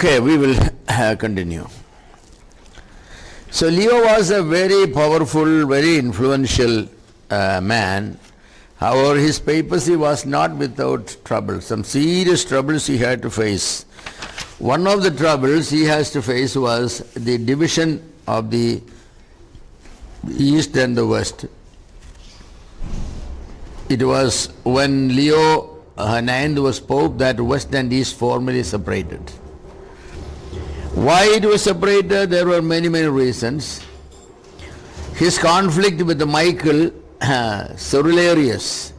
Okay, we will continue. So Leo was a very powerful, very influential man. However, his papacy was not without trouble. Some serious troubles he had to face. One of the troubles he has to face was the division of the East and the West. It was when Leo IX was Pope that West and East formally separated. Why it was separated? There were many reasons. His conflict with Michael Cerularius,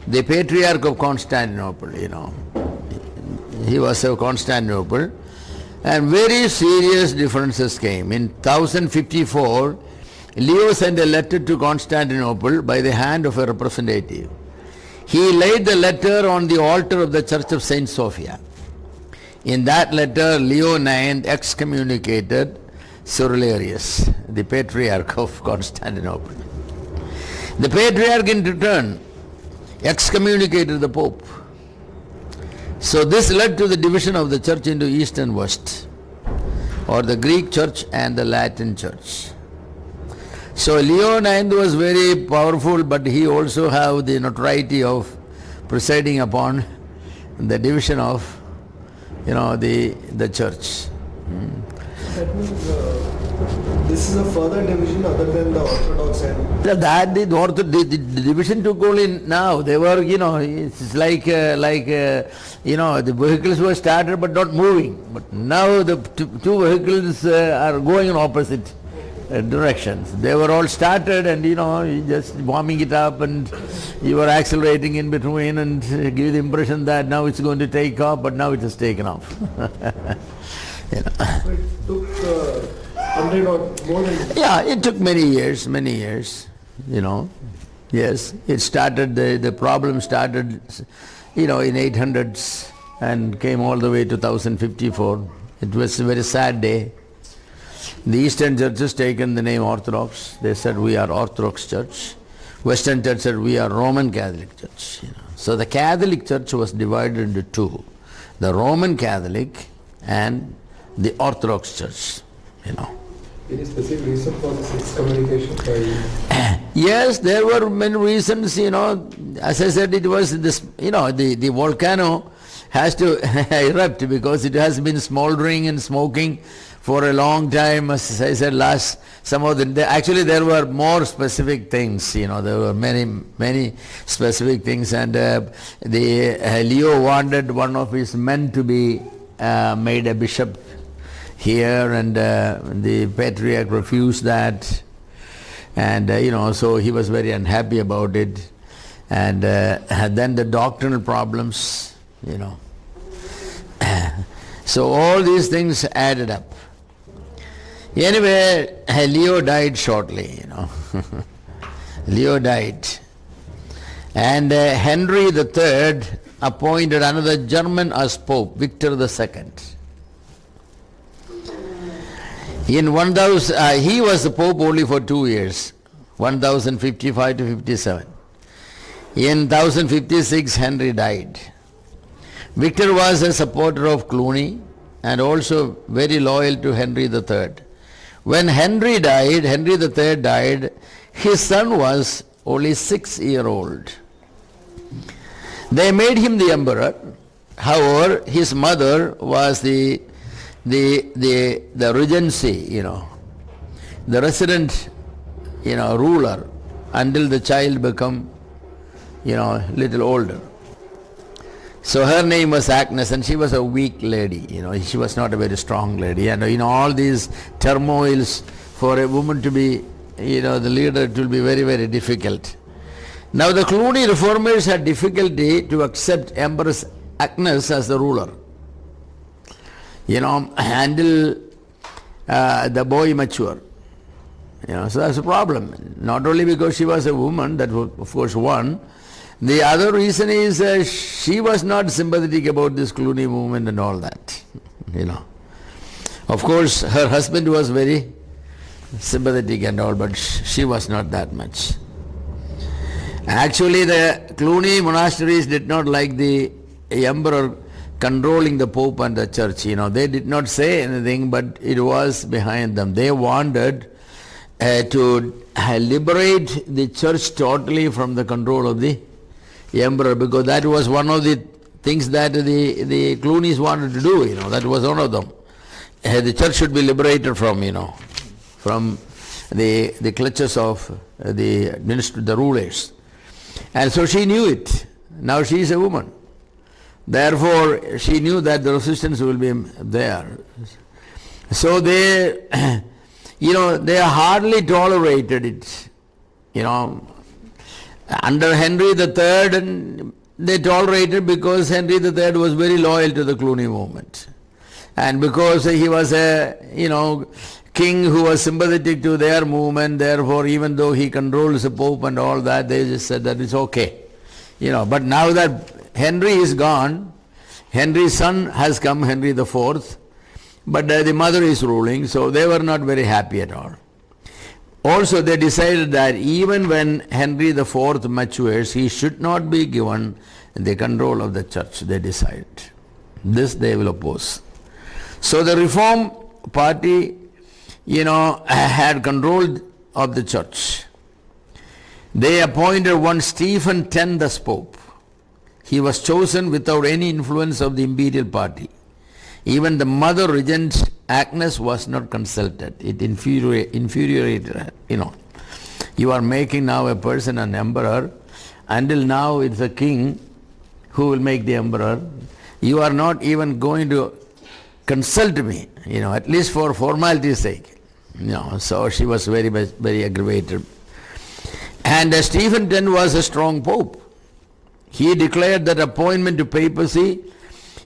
the Patriarch of Constantinople, he was of Constantinople, and very serious differences came. In 1054, Leo sent a letter to Constantinople by the hand of a representative. He laid the letter on the altar of the Church of Saint Sophia. In that letter, Leo IX excommunicated Cerularius, the Patriarch of Constantinople. The Patriarch in return excommunicated the Pope. So this led to the division of the Church into East and West, or the Greek Church and the Latin Church. So Leo IX was very powerful, but he also had the notoriety of presiding upon the division of the church. That means this is a further division other than the Orthodox and... The division took only now. They were, it's like the vehicles were started but not moving. But now the two vehicles are going in opposite directions. They were all started and, you just warming it up and you were accelerating in between and give the impression that now it's going to take off, but now it has taken off. It took 100 or more than... Yeah, it took many years, Yes, it started, the problem started, in 800s and came all the way to 1054. It was a very sad day. The Eastern churches taken the name Orthodox. They said we are Orthodox Church. Western Church said we are Roman Catholic Church. So the Catholic Church was divided into two: the Roman Catholic and the Orthodox Church. Any specific reason for this excommunication by... Yes, there were many reasons. As I said, it was this. The volcano has to erupt because it has been smoldering and smoking for a long time. As I said actually there were more specific things, there were many specific things, and Leo wanted one of his men to be made a bishop here, and the Patriarch refused that, and so he was very unhappy about it, and then the doctrinal problems, so all these things added up. Anyway, Leo died shortly, Leo died. And Henry III appointed another German as Pope, Victor II. In 1000, he was the Pope only for 2 years, 1055 to 57. In 1056, Henry died. Victor was a supporter of Cluny and also very loyal to Henry III. When Henry III died, his son was only 6-year-old. They made him the emperor. However, his mother was the regency, the resident, ruler until the child become, little older. So her name was Agnes, and she was a weak lady, she was not a very strong lady. And all these turmoils for a woman to be, the leader, it will be very difficult. Now the Cluny reformers had difficulty to accept Empress Agnes as the ruler, until the boy mature. So that's a problem. Not only because she was a woman, that was of course one. The other reason is she was not sympathetic about this Cluny movement and all that, Of course, her husband was very sympathetic and all, but she was not that much. Actually, the Cluny monasteries did not like the emperor controlling the Pope and the Church. They did not say anything, but it was behind them. They wanted to liberate the Church totally from the control of the Emperor, because that was one of the things that the Clooney's wanted to do. That was one of them. The Church should be liberated from the clutches of the rulers. And so she knew it. Now she is a woman. Therefore, she knew that the resistance will be there. So they hardly tolerated it. Under Henry III, and they tolerated because Henry III was very loyal to the Clooney movement. And because he was a, king who was sympathetic to their movement, therefore even though he controls the Pope and all that, they just said that it's okay. But now that Henry is gone, Henry's son has come, Henry IV, but the mother is ruling, so they were not very happy at all. Also, they decided that even when Henry IV matures, he should not be given the control of the Church, they decided. This they will oppose. So the Reform Party, had control of the Church. They appointed one Stephen X as Pope. He was chosen without any influence of the imperial party. Even the mother regent Agnes was not consulted. It infuriated her. You are making now a person an emperor. Until now it's a king who will make the emperor. You are not even going to consult me, at least for formality's sake. So she was very, very aggravated. And Stephen X was a strong pope. He declared that appointment to papacy,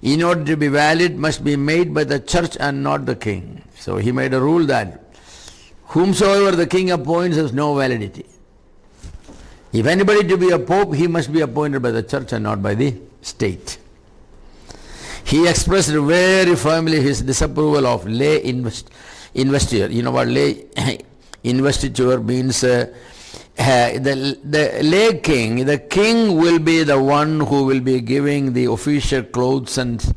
in order to be valid, must be made by the Church and not the king. So he made a rule that whomsoever the king appoints has no validity. If anybody to be a pope, he must be appointed by the Church and not by the state. He expressed very firmly his disapproval of lay investiture. You know what lay investiture means? The lay king, the king will be the one who will be giving the official clothes and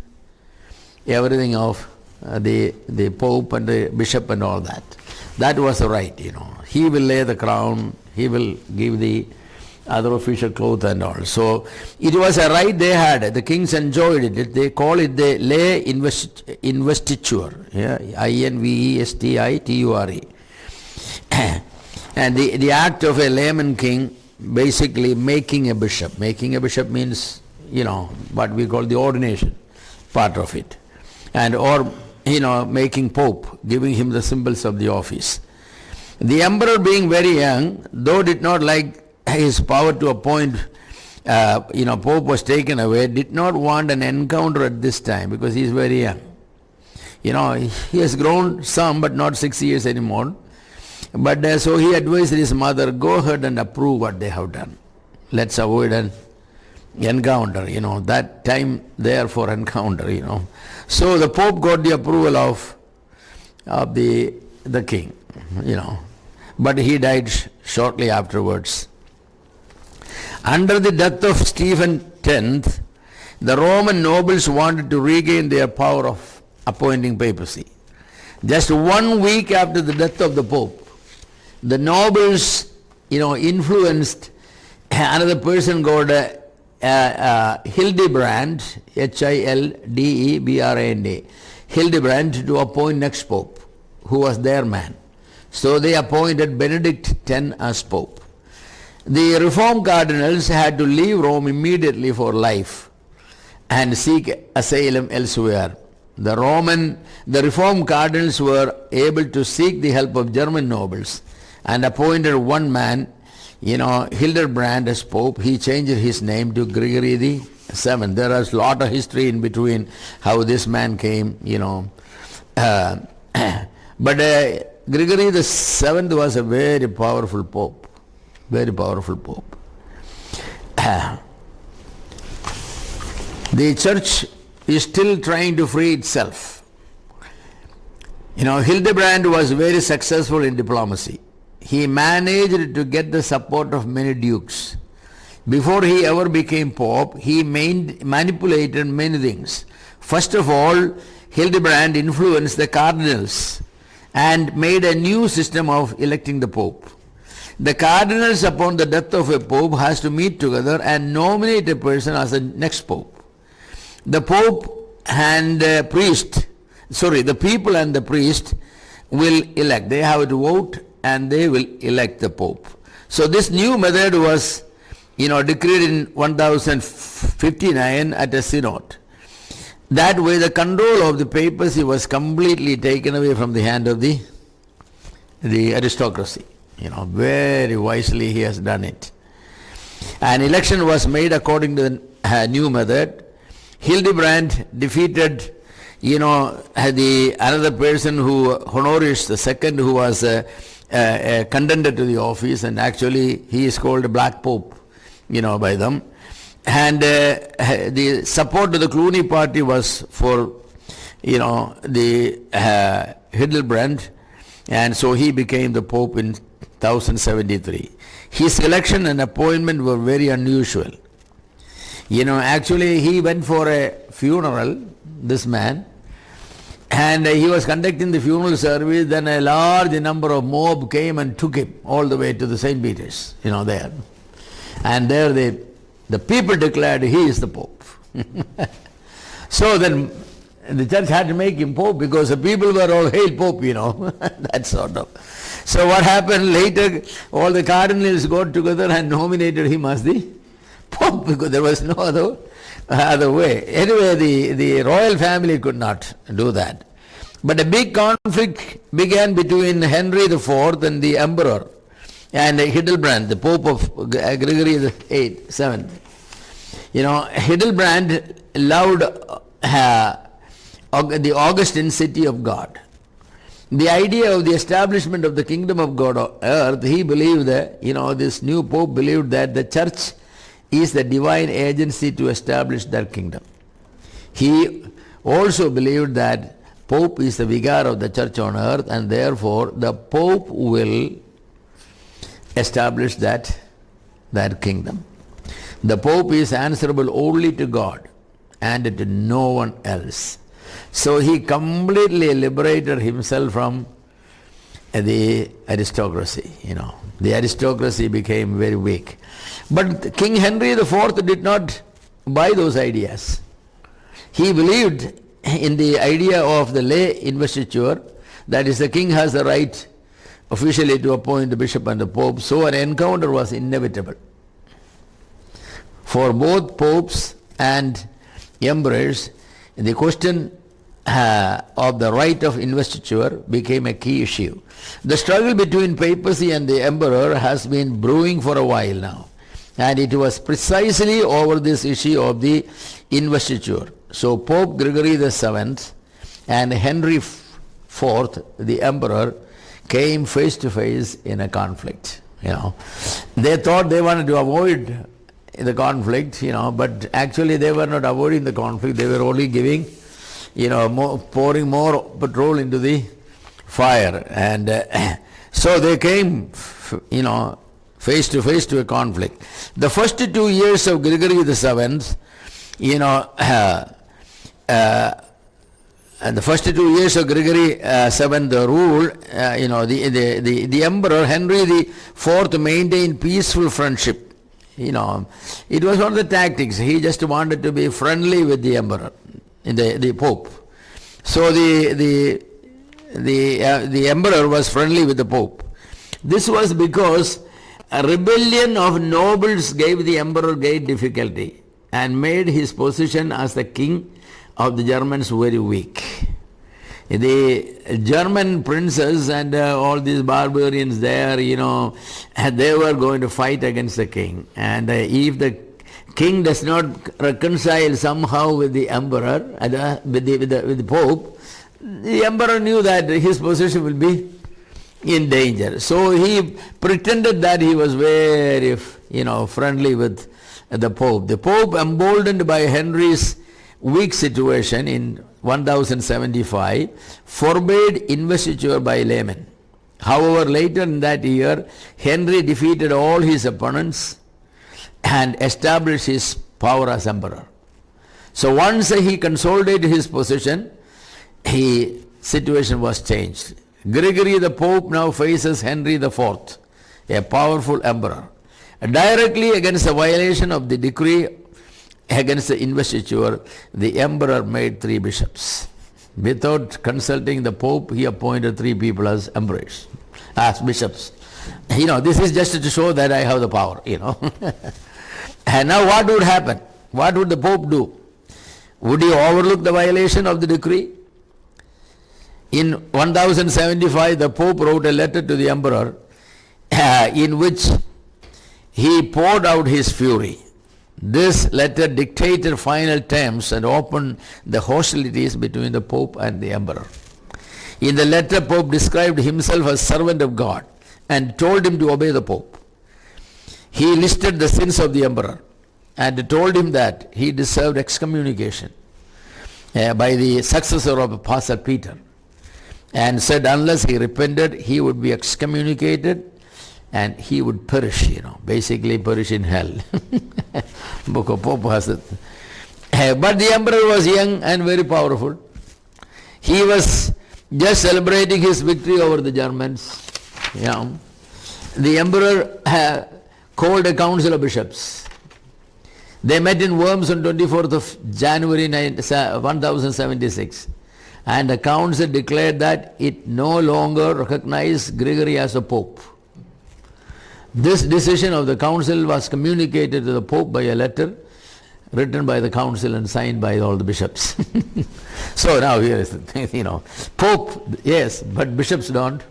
everything of the Pope and the Bishop and all that. That was the right, He will lay the crown, he will give the other official clothes and all. So it was a right they had. The kings enjoyed it. They call it the lay investiture. Yeah? Investiture. And the act of a layman king, basically making a bishop. Making a bishop means, what we call the ordination part of it. And or, making pope, giving him the symbols of the office. The emperor, being very young, though did not like his power to appoint, Pope was taken away, did not want an encounter at this time because he is very young. He has grown some, but not 6 years anymore. But so he advised his mother, go ahead and approve what they have done. Let's avoid an encounter, that time there for encounter, So the Pope got the approval of the king, But he died shortly afterwards. Under the death of Stephen X, the Roman nobles wanted to regain their power of appointing papacy. Just 1 week after the death of the Pope, the nobles, influenced another person called Hildebrand, Hildebrand, Hildebrand, to appoint next Pope, who was their man. So they appointed Benedict X as Pope. The Reformed cardinals had to leave Rome immediately for life and seek asylum elsewhere. The Reformed cardinals were able to seek the help of German nobles and appointed one man, Hildebrand as Pope. He changed his name to Gregory VII. There is a lot of history in between how this man came, But Gregory VII was a very powerful Pope. Very powerful Pope. The Church is still trying to free itself. Hildebrand was very successful in diplomacy. He managed to get the support of many dukes. Before he ever became Pope, he manipulated many things. First of all, Hildebrand influenced the cardinals and made a new system of electing the Pope. The cardinals, upon the death of a Pope, has to meet together and nominate a person as the next Pope. The Pope and the people and the priest will elect. They have to vote and they will elect the Pope. So this new method was, decreed in 1059 at a synod. That way the control of the papacy was completely taken away from the hand of the aristocracy. Very wisely he has done it. An election was made according to the new method. Hildebrand defeated, another person Honorius II, who was contended to the office, and actually he is called a Black Pope, by them. And the support to the Cluny party was for, the Hildebrand, and so he became the Pope in 1073. His election and appointment were very unusual. Actually he went for a funeral, this man, and he was conducting the funeral service. Then a large number of mob came and took him all the way to the St. Peter's, there. And there the people declared he is the Pope. So then the church had to make him Pope because the people were all, hail Pope, that sort of. So what happened later, all the cardinals got together and nominated him as the Pope because there was no other way. Anyway, the royal family could not do that. But a big conflict began between Henry IV and the emperor and Hildebrand, the Pope of Gregory VII. Hildebrand loved the Augustine city of God. The idea of the establishment of the kingdom of God on earth, he believed that, this new Pope believed that the church is the divine agency to establish that kingdom. He also believed that Pope is the vicar of the church on earth, and therefore the Pope will establish that kingdom. The Pope is answerable only to God and to no one else. So he completely liberated himself from the aristocracy, The aristocracy became very weak. But King Henry IV did not buy those ideas. He believed in the idea of the lay investiture, that is, the king has the right officially to appoint the bishop and the pope, so an encounter was inevitable. For both popes and emperors, the question of the right of investiture became a key issue. The struggle between papacy and the emperor has been brewing for a while now, and it was precisely over this issue of the investiture. So Pope Gregory VII and Henry IV, the emperor, came face to face in a conflict. They thought they wanted to avoid the conflict, but actually they were not avoiding the conflict. They were only giving, pouring more petrol into the fire, and so they came, face to face to a conflict. The first 2 years of Gregory VII, and the first 2 years of Gregory VII rule, the emperor Henry IV maintained peaceful friendship. It was one of the tactics. He just wanted to be friendly with the emperor, the pope. So the emperor was friendly with the pope. This was because a rebellion of nobles gave the emperor great difficulty and made his position as the king of the Germans very weak. The German princes and all these barbarians there, they were going to fight against the king. And if the king does not reconcile somehow with the emperor, with the pope, the emperor knew that his position will be in danger. So he pretended that he was very, friendly with the pope. The pope, emboldened by Henry's weak situation in 1075, forbade investiture by laymen. However, later in that year, Henry defeated all his opponents and established his power as emperor. So once he consolidated his position, situation was changed. Gregory the Pope now faces Henry IV, a powerful emperor. Directly against the violation of the decree against the investiture, the emperor made 3 bishops. Without consulting the Pope, he appointed 3 people as emperors, as bishops. This is just to show that I have the power, And now what would happen? What would the Pope do? Would he overlook the violation of the decree? In 1075, the Pope wrote a letter to the emperor in which he poured out his fury. This letter dictated final terms and opened the hostilities between the Pope and the emperor. In the letter, Pope described himself as servant of God and told him to obey the Pope. He listed the sins of the emperor and told him that he deserved excommunication by the successor of Apostle Peter, and said unless he repented, he would be excommunicated and he would perish, basically perish in hell. Book of Pope has it. But the emperor was young and very powerful. He was just celebrating his victory over the Germans. The emperor called a council of bishops. They met in Worms on 24th of January 1076. And the council declared that it no longer recognized Gregory as a pope. This decision of the council was communicated to the Pope by a letter written by the council and signed by all the bishops. So now here is the thing, Pope, yes, but bishops don't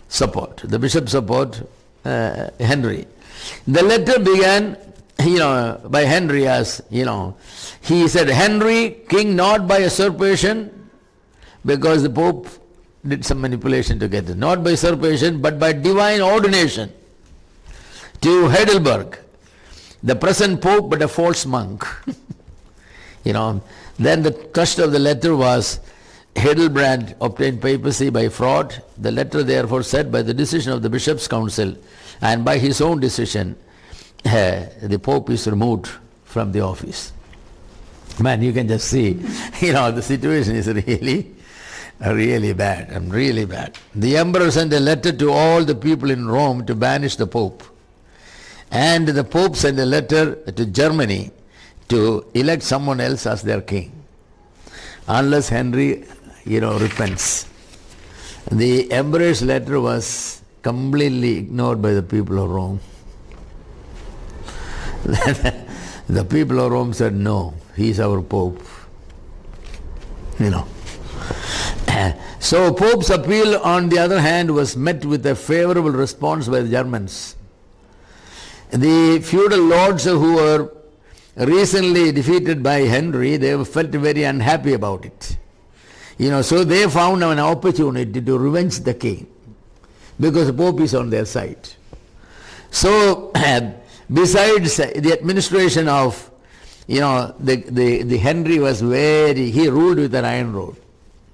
support. The bishops support Henry. The letter began, by Henry as, he said, Henry, king not by usurpation, because the Pope did some manipulation to get it, not by usurpation, but by divine ordination, to Heidelberg, the present Pope but a false monk. Then the thrust of the letter was, Heidelbrand obtained papacy by fraud. The letter therefore said, by the decision of the Bishops' Council and by his own decision, the Pope is removed from the office. Man, you can just see, the situation is really bad, and really bad. The emperor sent a letter to all the people in Rome to banish the Pope. And the Pope sent a letter to Germany to elect someone else as their king, unless Henry, repents. The emperor's letter was completely ignored by the people of Rome. The people of Rome said, no, he's our Pope. So Pope's appeal, on the other hand, was met with a favorable response by the Germans. The feudal lords who were recently defeated by Henry, they felt very unhappy about it. So they found an opportunity to revenge the king, because the Pope is on their side. So besides the administration of, the Henry was he ruled with an iron rod.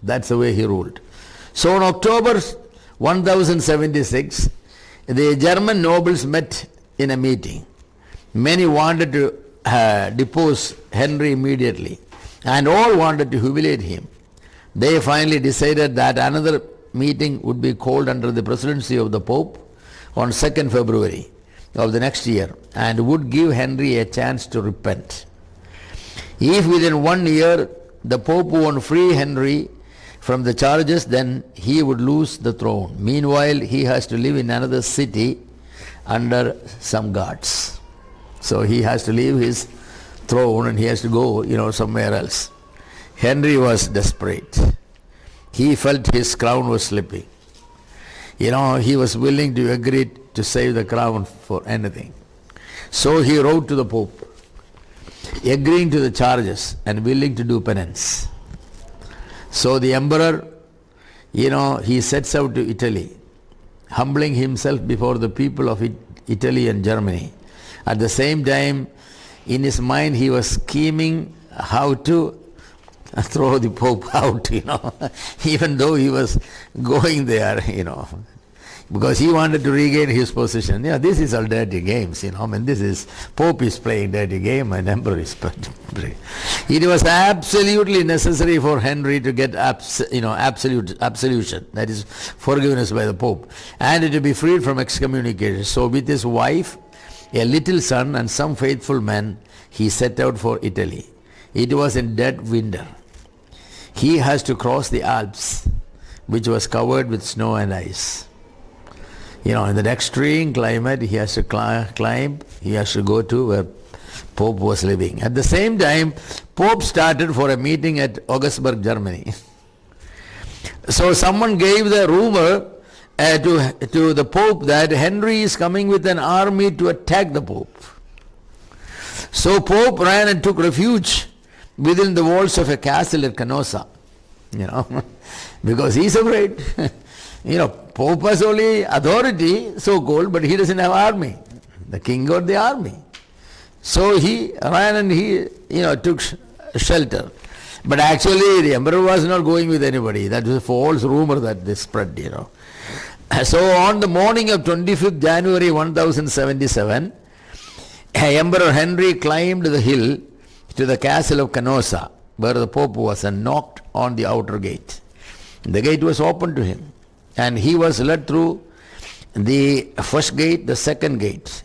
That's the way he ruled. So in October 1076, the German nobles met in a meeting. Many wanted to depose Henry immediately, and all wanted to humiliate him. They finally decided that another meeting would be called under the presidency of the Pope on 2nd February of the next year, and would give Henry a chance to repent. If within 1 year the Pope won't free Henry from the charges, then he would lose the throne. Meanwhile, he has to live in another city under some guards. So he has to leave his throne and he has to go, somewhere else. Henry was desperate. He felt his crown was slipping. He was willing to agree to save the crown for anything. So he wrote to the Pope, agreeing to the charges and willing to do penance. So the emperor, he sets out to Italy, humbling himself before the people of Italy and Germany. At the same time, in his mind, he was scheming how to throw the Pope out, even though he was going there, because he wanted to regain his position. Yeah, this is all dirty games, I mean, this is, Pope is playing dirty game and Emperor is playing. It was absolutely necessary for Henry to get absolute absolution, that is forgiveness by the Pope, and to be freed from excommunication. So with his wife, a little son and some faithful men, he set out for Italy. It was in dead winter. He has to cross the Alps, which was covered with snow and ice. In the extreme climate, he has to climb, he has to go to where Pope was living. At the same time, Pope started for a meeting at Augsburg, Germany. So someone gave the rumor to the Pope that Henry is coming with an army to attack the Pope. So Pope ran and took refuge within the walls of a castle at Canossa, because he's afraid. Pope has only authority, so-called, but he doesn't have army. The king got the army. So he ran and he, took shelter. But actually the emperor was not going with anybody. That was a false rumor that they spread, So on the morning of 25th January 1077, Emperor Henry climbed the hill to the castle of Canossa, where the Pope was, and knocked on the outer gate. The gate was opened to him, and he was led through the first gate, the second gate.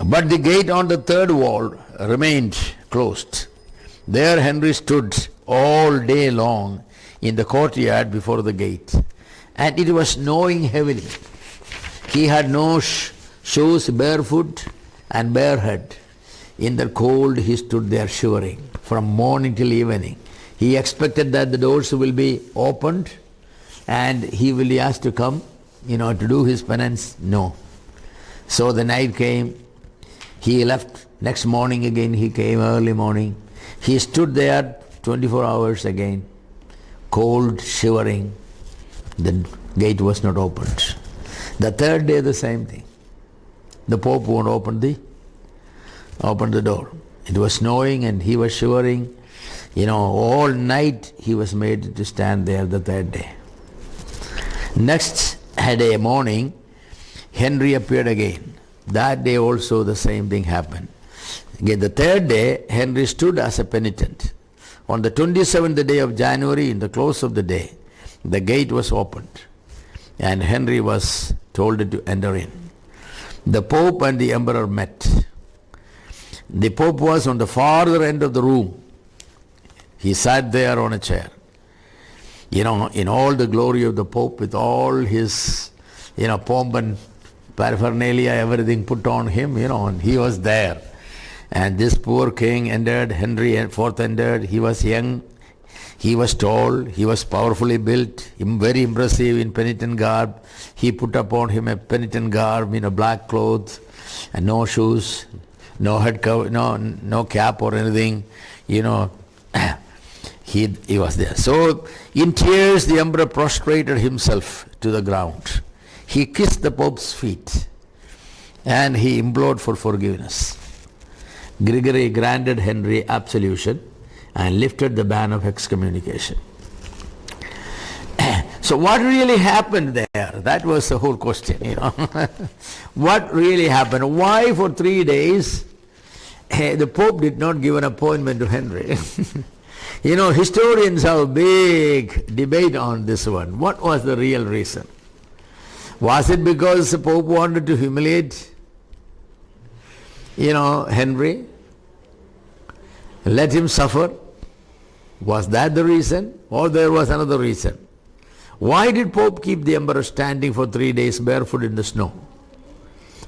But the gate on the third wall remained closed. There Henry stood all day long in the courtyard before the gate, and it was snowing heavily. He had no shoes, barefoot and barehead. In the cold he stood there shivering from morning till evening. He expected that the doors will be opened and he will be asked to come, to do his penance. No. So the night came, he left. Next morning again he came early morning. He stood there 24 hours again, cold, shivering. The gate was not opened. The third day the same thing. The Pope won't open the door. It was snowing and he was shivering. All night he was made to stand there the third day. Next day morning, Henry appeared again. That day also the same thing happened. Again, the third day, Henry stood as a penitent. On the 27th day of January, in the close of the day, the gate was opened and Henry was told to enter in. The Pope and the Emperor met. The Pope was on the farther end of the room. He sat there on a chair. In all the glory of the Pope, with all his, pomp and paraphernalia, everything put on him, and he was there. And this poor king entered, Henry IV entered. He was young, he was tall, he was powerfully built, very impressive in penitent garb. He put upon him a penitent garb, black clothes, and no shoes, no head cover, no cap or anything, he was there. So in tears the emperor prostrated himself to the ground. He kissed the Pope's feet and he implored for forgiveness. Gregory granted Henry absolution and lifted the ban of excommunication. So what really happened there? That was the whole question, What really happened? Why for 3 days the Pope did not give an appointment to Henry? Historians have a big debate on this one. What was the real reason? Was it because the Pope wanted to humiliate, Henry? Let him suffer? Was that the reason? Or there was another reason? Why did Pope keep the emperor standing for 3 days barefoot in the snow?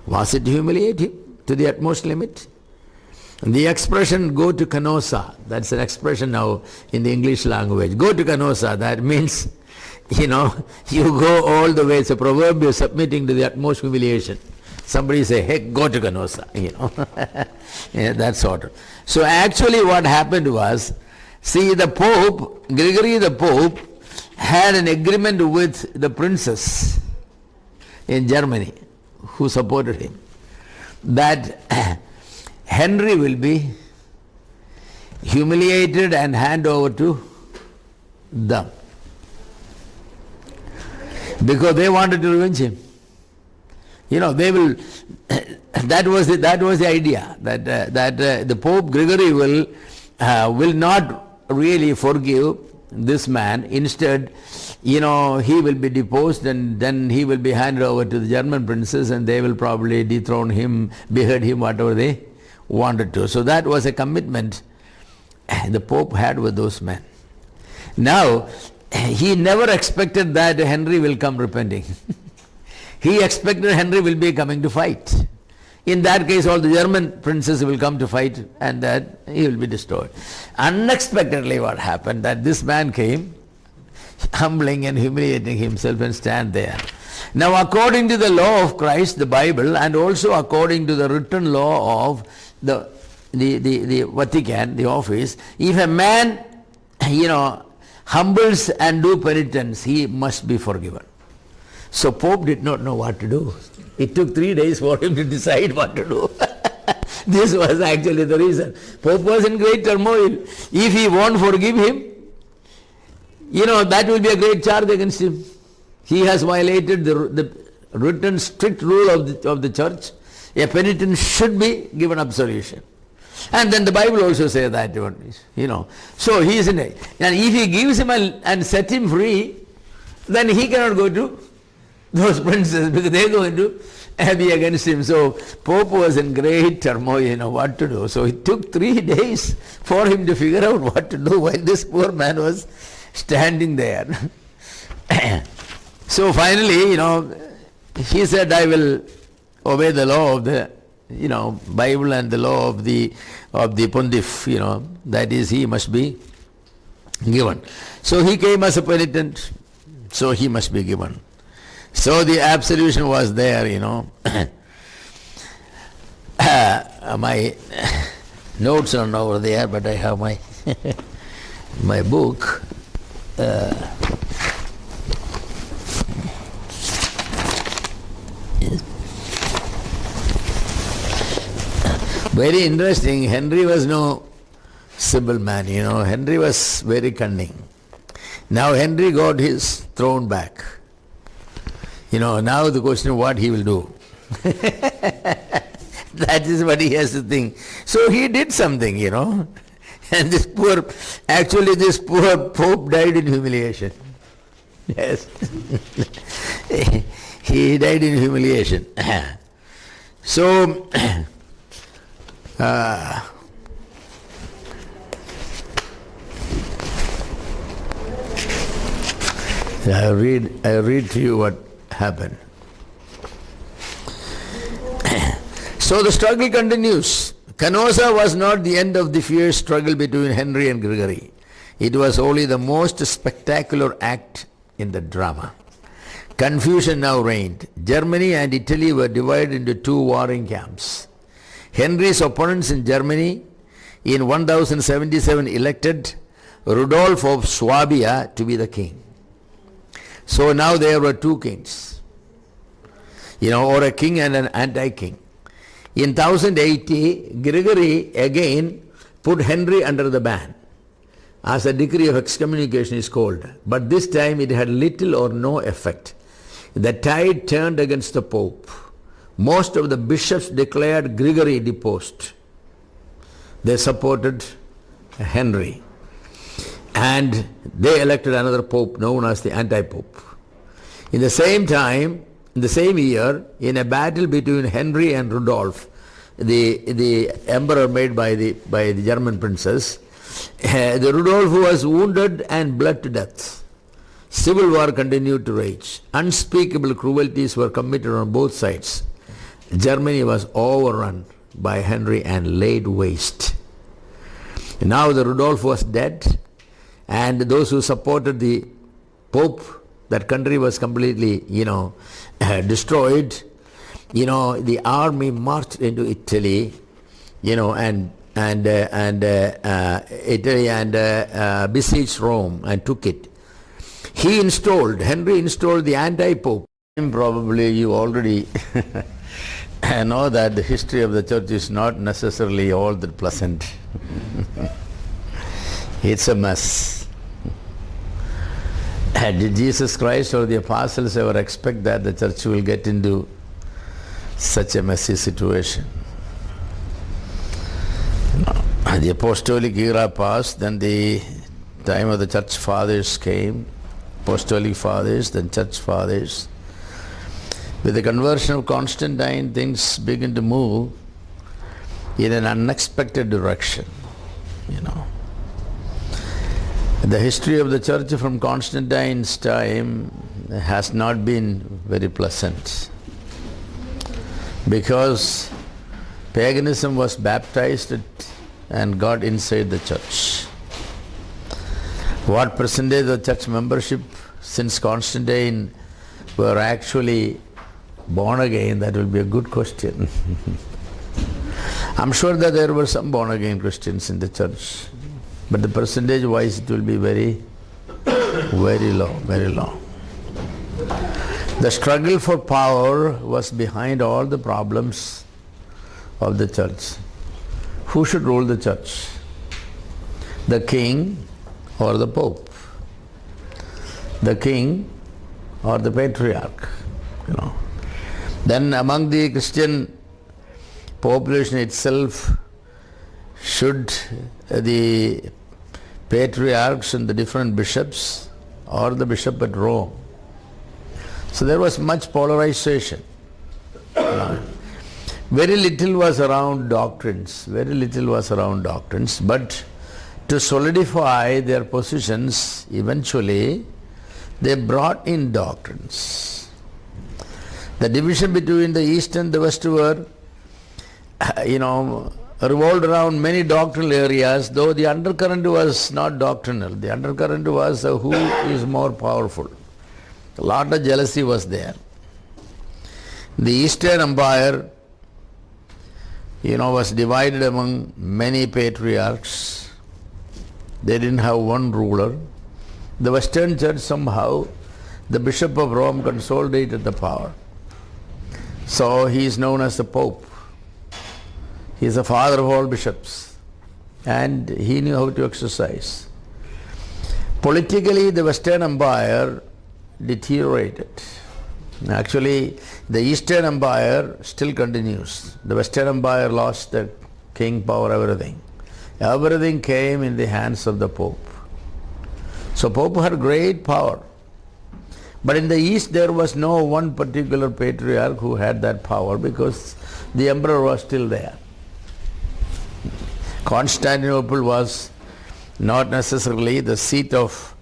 Was it to humiliate him to the utmost limit? The expression "go to Canossa," that's an expression now in the English language. Go to Canossa, that means, you go all the way. It's a proverb, you're submitting to the utmost humiliation. Somebody say, hey, go to Canossa, that sort of. So actually what happened was, the Pope, Gregory the Pope, had an agreement with the princes in Germany who supported him, that Henry will be humiliated and hand over to them, because they wanted to revenge him. They will. That was the idea that the Pope Gregory will not really forgive this man. Instead, he will be deposed, and then he will be handed over to the German princes, and they will probably dethrone him, behead him, whatever they wanted to. So that was a commitment the Pope had with those men. Now, he never expected that Henry will come repenting. He expected Henry will be coming to fight. In that case, all the German princes will come to fight, and that he will be destroyed. Unexpectedly what happened, that this man came, humbling and humiliating himself, and stand there. Now, according to the law of Christ, the Bible, and also according to the written law of the Vatican, the office, if a man, humbles and do penitence, he must be forgiven. So Pope did not know what to do. It took 3 days for him to decide what to do. This was actually the reason. Pope was in great turmoil. If he won't forgive him, that will be a great charge against him. He has violated the written strict rule of the church. A penitent should be given absolution. And then the Bible also says that, So he is in it. And if he gives him and set him free, then he cannot go to those princes, because they are going to be against him. So Pope was in great turmoil, what to do. So it took 3 days for him to figure out what to do while this poor man was standing there. So finally, he said, I will obey the law of the Bible and the law of the pontiff, that is, he must be given. So he came as a penitent, so he must be given. So the absolution was there, My notes are not over there, but I have my my book. Very interesting. Henry was no simple man, Henry was very cunning. Now Henry got his throne back. Now the question, what he will do? That is what he has to think. So he did something, And this poor Pope died in humiliation. Yes. He died in humiliation. So, I'll read to you what happened. So the struggle continues. Canossa was not the end of the fierce struggle between Henry and Gregory. It was only the most spectacular act in the drama. Confusion now reigned. Germany and Italy were divided into two warring camps. Henry's opponents in Germany in 1077 elected Rudolf of Swabia to be the king. So now there were two kings, or a king and an anti-king. In 1080, Gregory again put Henry under the ban, as a decree of excommunication is called. But this time it had little or no effect. The tide turned against the Pope. Most of the bishops declared Gregory deposed. They supported Henry. And they elected another pope known as the anti-pope. In the same time, in the same year, in a battle between Henry and Rudolf, the emperor made by the German princes, the Rudolf was wounded and bled to death. Civil war continued to rage. Unspeakable cruelties were committed on both sides. Germany was overrun by Henry and laid waste. Now the Rudolf was dead, and those who supported the Pope, that country was completely, destroyed. The army marched into Italy, and Italy and besieged Rome and took it. Henry installed the anti-Pope. Probably you already know that the history of the church is not necessarily all that pleasant. It's a mess. Did Jesus Christ or the apostles ever expect that the church will get into such a messy situation. The apostolic era passed, then the time of the church fathers came, apostolic fathers, then church fathers. With the conversion of Constantine, things began to move in an unexpected direction, The history of the church from Constantine's time has not been very pleasant, because paganism was baptized and got inside the church. What percentage of church membership since Constantine were actually born again, that will be a good question. I'm sure that there were some born again Christians in the church, but the percentage wise it will be very, very low, very low. The struggle for power was behind all the problems of the church. Who should rule the church? The king or the pope? The king or the patriarch? Then among the Christian population itself, should the patriarchs and the different bishops or the bishop at Rome? So there was much polarization. Very little was around doctrines, but to solidify their positions, eventually they brought in doctrines. The division between the East and the West were, revolved around many doctrinal areas, though the undercurrent was not doctrinal. The undercurrent was who is more powerful. A lot of jealousy was there. The Eastern Empire, was divided among many patriarchs. They didn't have one ruler. The Western Church somehow, the Bishop of Rome consolidated the power. So he is known as the Pope. He is the father of all bishops, and he knew how to exercise. Politically, the Western Empire deteriorated. Actually, the Eastern Empire still continues. The Western Empire lost the king power, everything. Everything came in the hands of the Pope. So Pope had great power. But in the East there was no one particular patriarch who had that power, because the emperor was still there. Constantinople was not necessarily the seat of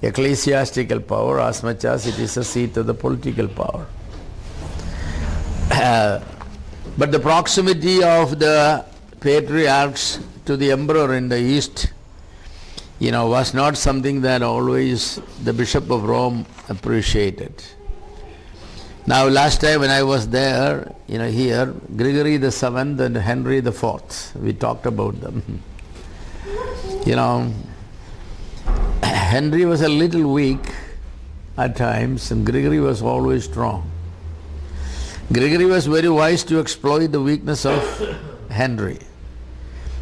ecclesiastical power as much as it is a seat of the political power. But the proximity of the patriarchs to the emperor in the East, was not something that always the Bishop of Rome appreciated. Now, last time when I was there, here, Gregory the Seventh and Henry the Fourth, we talked about them. Henry was a little weak at times, and Gregory was always strong. Gregory was very wise to exploit the weakness of Henry.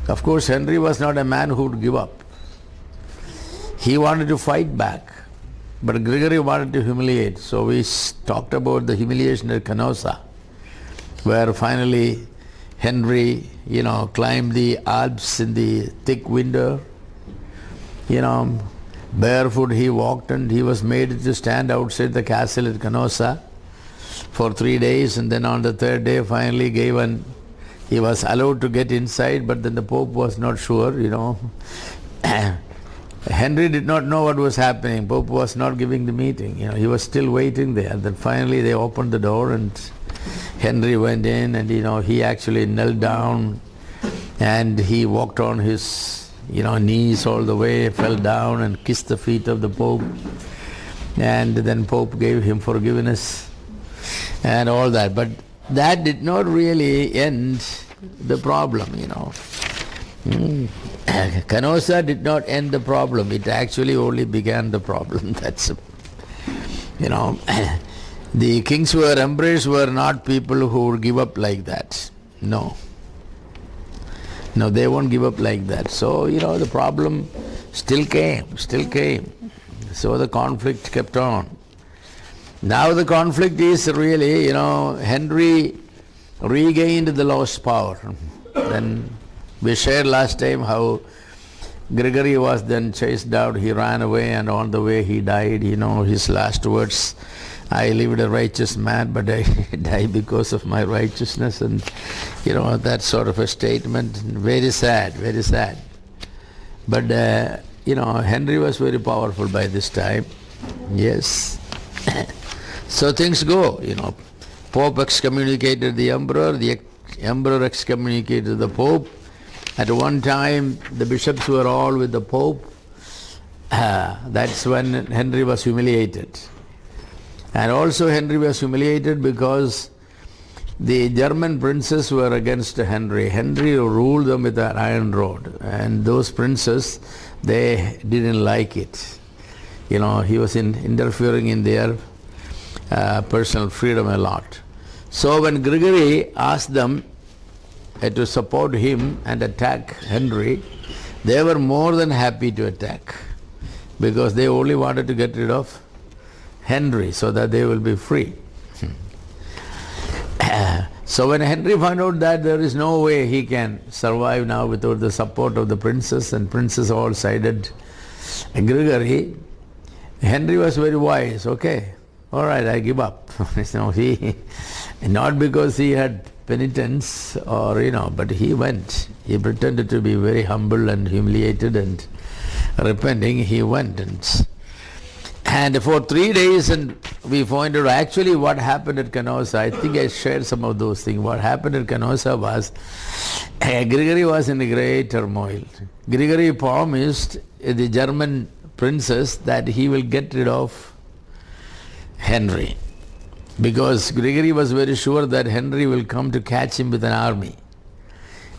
Of course, Henry was not a man who would give up. He wanted to fight back, but Gregory wanted to humiliate. So we talked about the humiliation at Canossa, where finally Henry, climbed the Alps in the thick winter. Barefoot he walked, and he was made to stand outside the castle at Canossa for 3 days, and then on the third day finally he was allowed to get inside, but then the Pope was not sure, Henry did not know what was happening. Pope was not giving the meeting, he was still waiting there. Then finally they opened the door and Henry went in, and he actually knelt down and he walked on his knees all the way, fell down and kissed the feet of the Pope, and then Pope gave him forgiveness and all that. But that did not really end the problem, Canossa did not end the problem. It actually only began the problem. That's, the kings who were emperors were not people who would give up like that. No, they won't give up like that. So, the problem still came. So the conflict kept on. Now the conflict is really, Henry regained the lost power. Then we shared last time how Gregory was then chased out, he ran away, and on the way he died. His last words, I lived a righteous man, but I died because of my righteousness, and that sort of a statement. Very sad, very sad. But Henry was very powerful by this time. Yes. So things go, Pope excommunicated the emperor emperor excommunicated the Pope. At one time, the bishops were all with the Pope. That's when Henry was humiliated. And also Henry was humiliated because the German princes were against Henry. Henry ruled them with an iron rod. And those princes, they didn't like it. He was interfering in their personal freedom a lot. So when Gregory asked them to support him and attack Henry, they were more than happy to attack, because they only wanted to get rid of Henry so that they will be free. So when Henry found out that there is no way he can survive now without the support of the princes, and princes all sided Gregory, Henry was very wise. Okay, all right, I give up. He, not because he had penitence or, but he went. He pretended to be very humble and humiliated and repenting. He went and for 3 days, and we found out actually what happened at Canossa. I think I shared some of those things. What happened at Canossa was Gregory was in a great turmoil. Gregory promised the German princes that he will get rid of Henry, because Gregory was very sure that Henry will come to catch him with an army,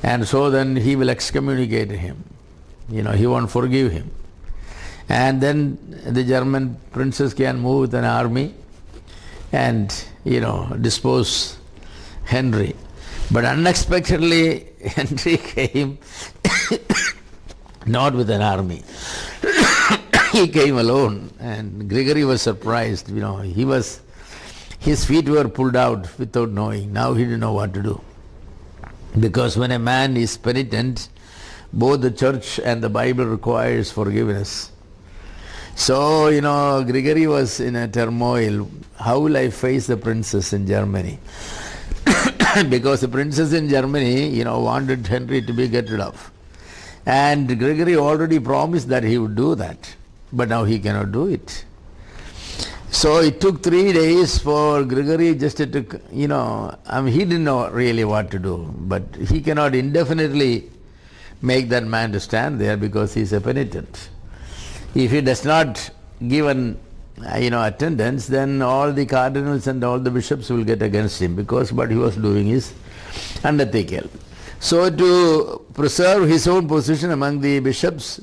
and so then he will excommunicate him. He won't forgive him. And then the German princes can move with an army and, dispose Henry. But unexpectedly, Henry came not with an army. He came alone, and Gregory was surprised. His feet were pulled out without knowing. Now he didn't know what to do. Because when a man is penitent, both the church and the Bible requires forgiveness. So, Gregory was in a turmoil. How will I face the princes in Germany? Because the princes in Germany, wanted Henry to be get rid of. And Gregory already promised that he would do that. But now he cannot do it. So it took 3 days for Gregory just to, he didn't know really what to do. But he cannot indefinitely make that man to stand there because he is a penitent. If he does not give an attendance, then all the cardinals and all the bishops will get against him, because what he was doing is unethical. So to preserve his own position among the bishops,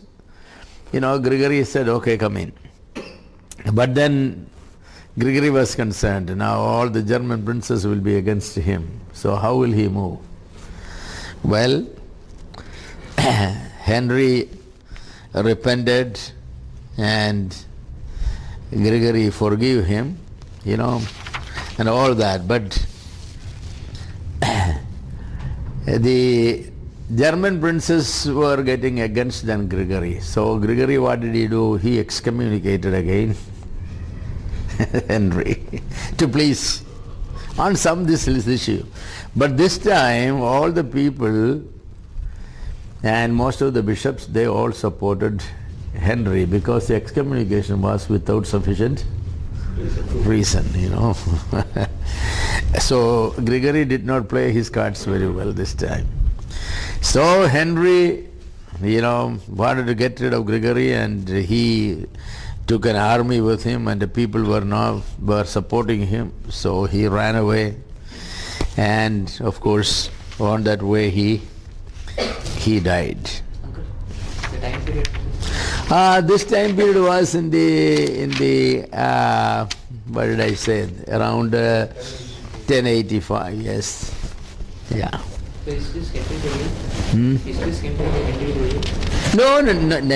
Gregory said, okay, come in. But then Gregory was concerned. Now all the German princes will be against him. So how will he move? Well, Henry repented and Gregory forgave him, and all that. But the German princes were getting against than Gregory. So Gregory, what did he do? He excommunicated again Henry to please on this issue. But this time all the people and most of the bishops, they all supported Henry, because the excommunication was without sufficient reason. So Gregory did not play his cards very well this time. So Henry, wanted to get rid of Gregory, and he took an army with him, and the people were supporting him. So he ran away, and of course on that way he died. The time period. This time period was in the what did I say? Around 1085. Yes. Yeah. So is this Henry the 8th? Is this Henry the 8th? No,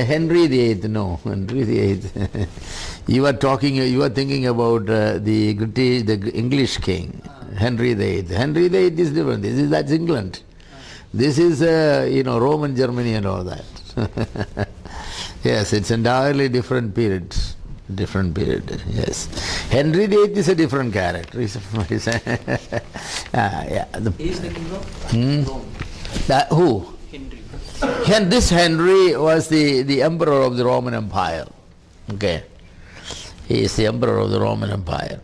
Henry VIII. No, Henry VIII. You are thinking about the English king, Henry VIII. Henry VIII is different. That's England. This is Roman Germany and all that. Yes, it's entirely different period. Different period. Yes, Henry VIII is a different character. He's yeah. He is the king of Rome. Who? Henry. This Henry was the emperor of the Roman Empire. Okay, he is the emperor of the Roman Empire,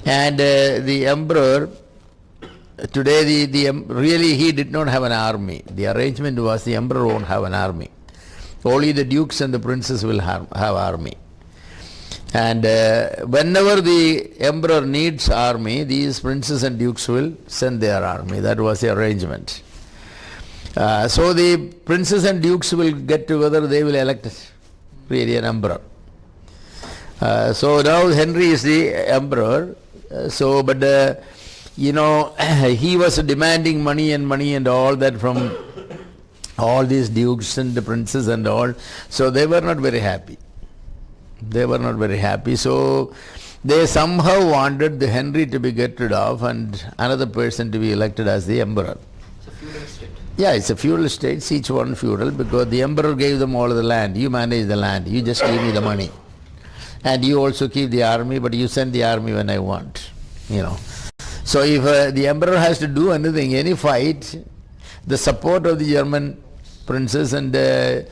and the emperor. Today, really he did not have an army. The arrangement was the emperor won't have an army. Only the dukes and the princes will have army. And whenever the emperor needs army, these princes and dukes will send their army. That was the arrangement. So the princes and dukes will get together, they will elect really an emperor. So now Henry is the emperor. He was demanding money and all that from all these dukes and the princes and all. So they were not very happy. So they somehow wanted the Henry to be get rid of and another person to be elected as the emperor. It's a feudal state. Yeah, it's a feudal state, each one feudal, because the emperor gave them all the land. You manage the land, you just give me the money. And you also keep the army, but you send the army when I want, So if the emperor has to do anything, any fight, the support of the German princes and the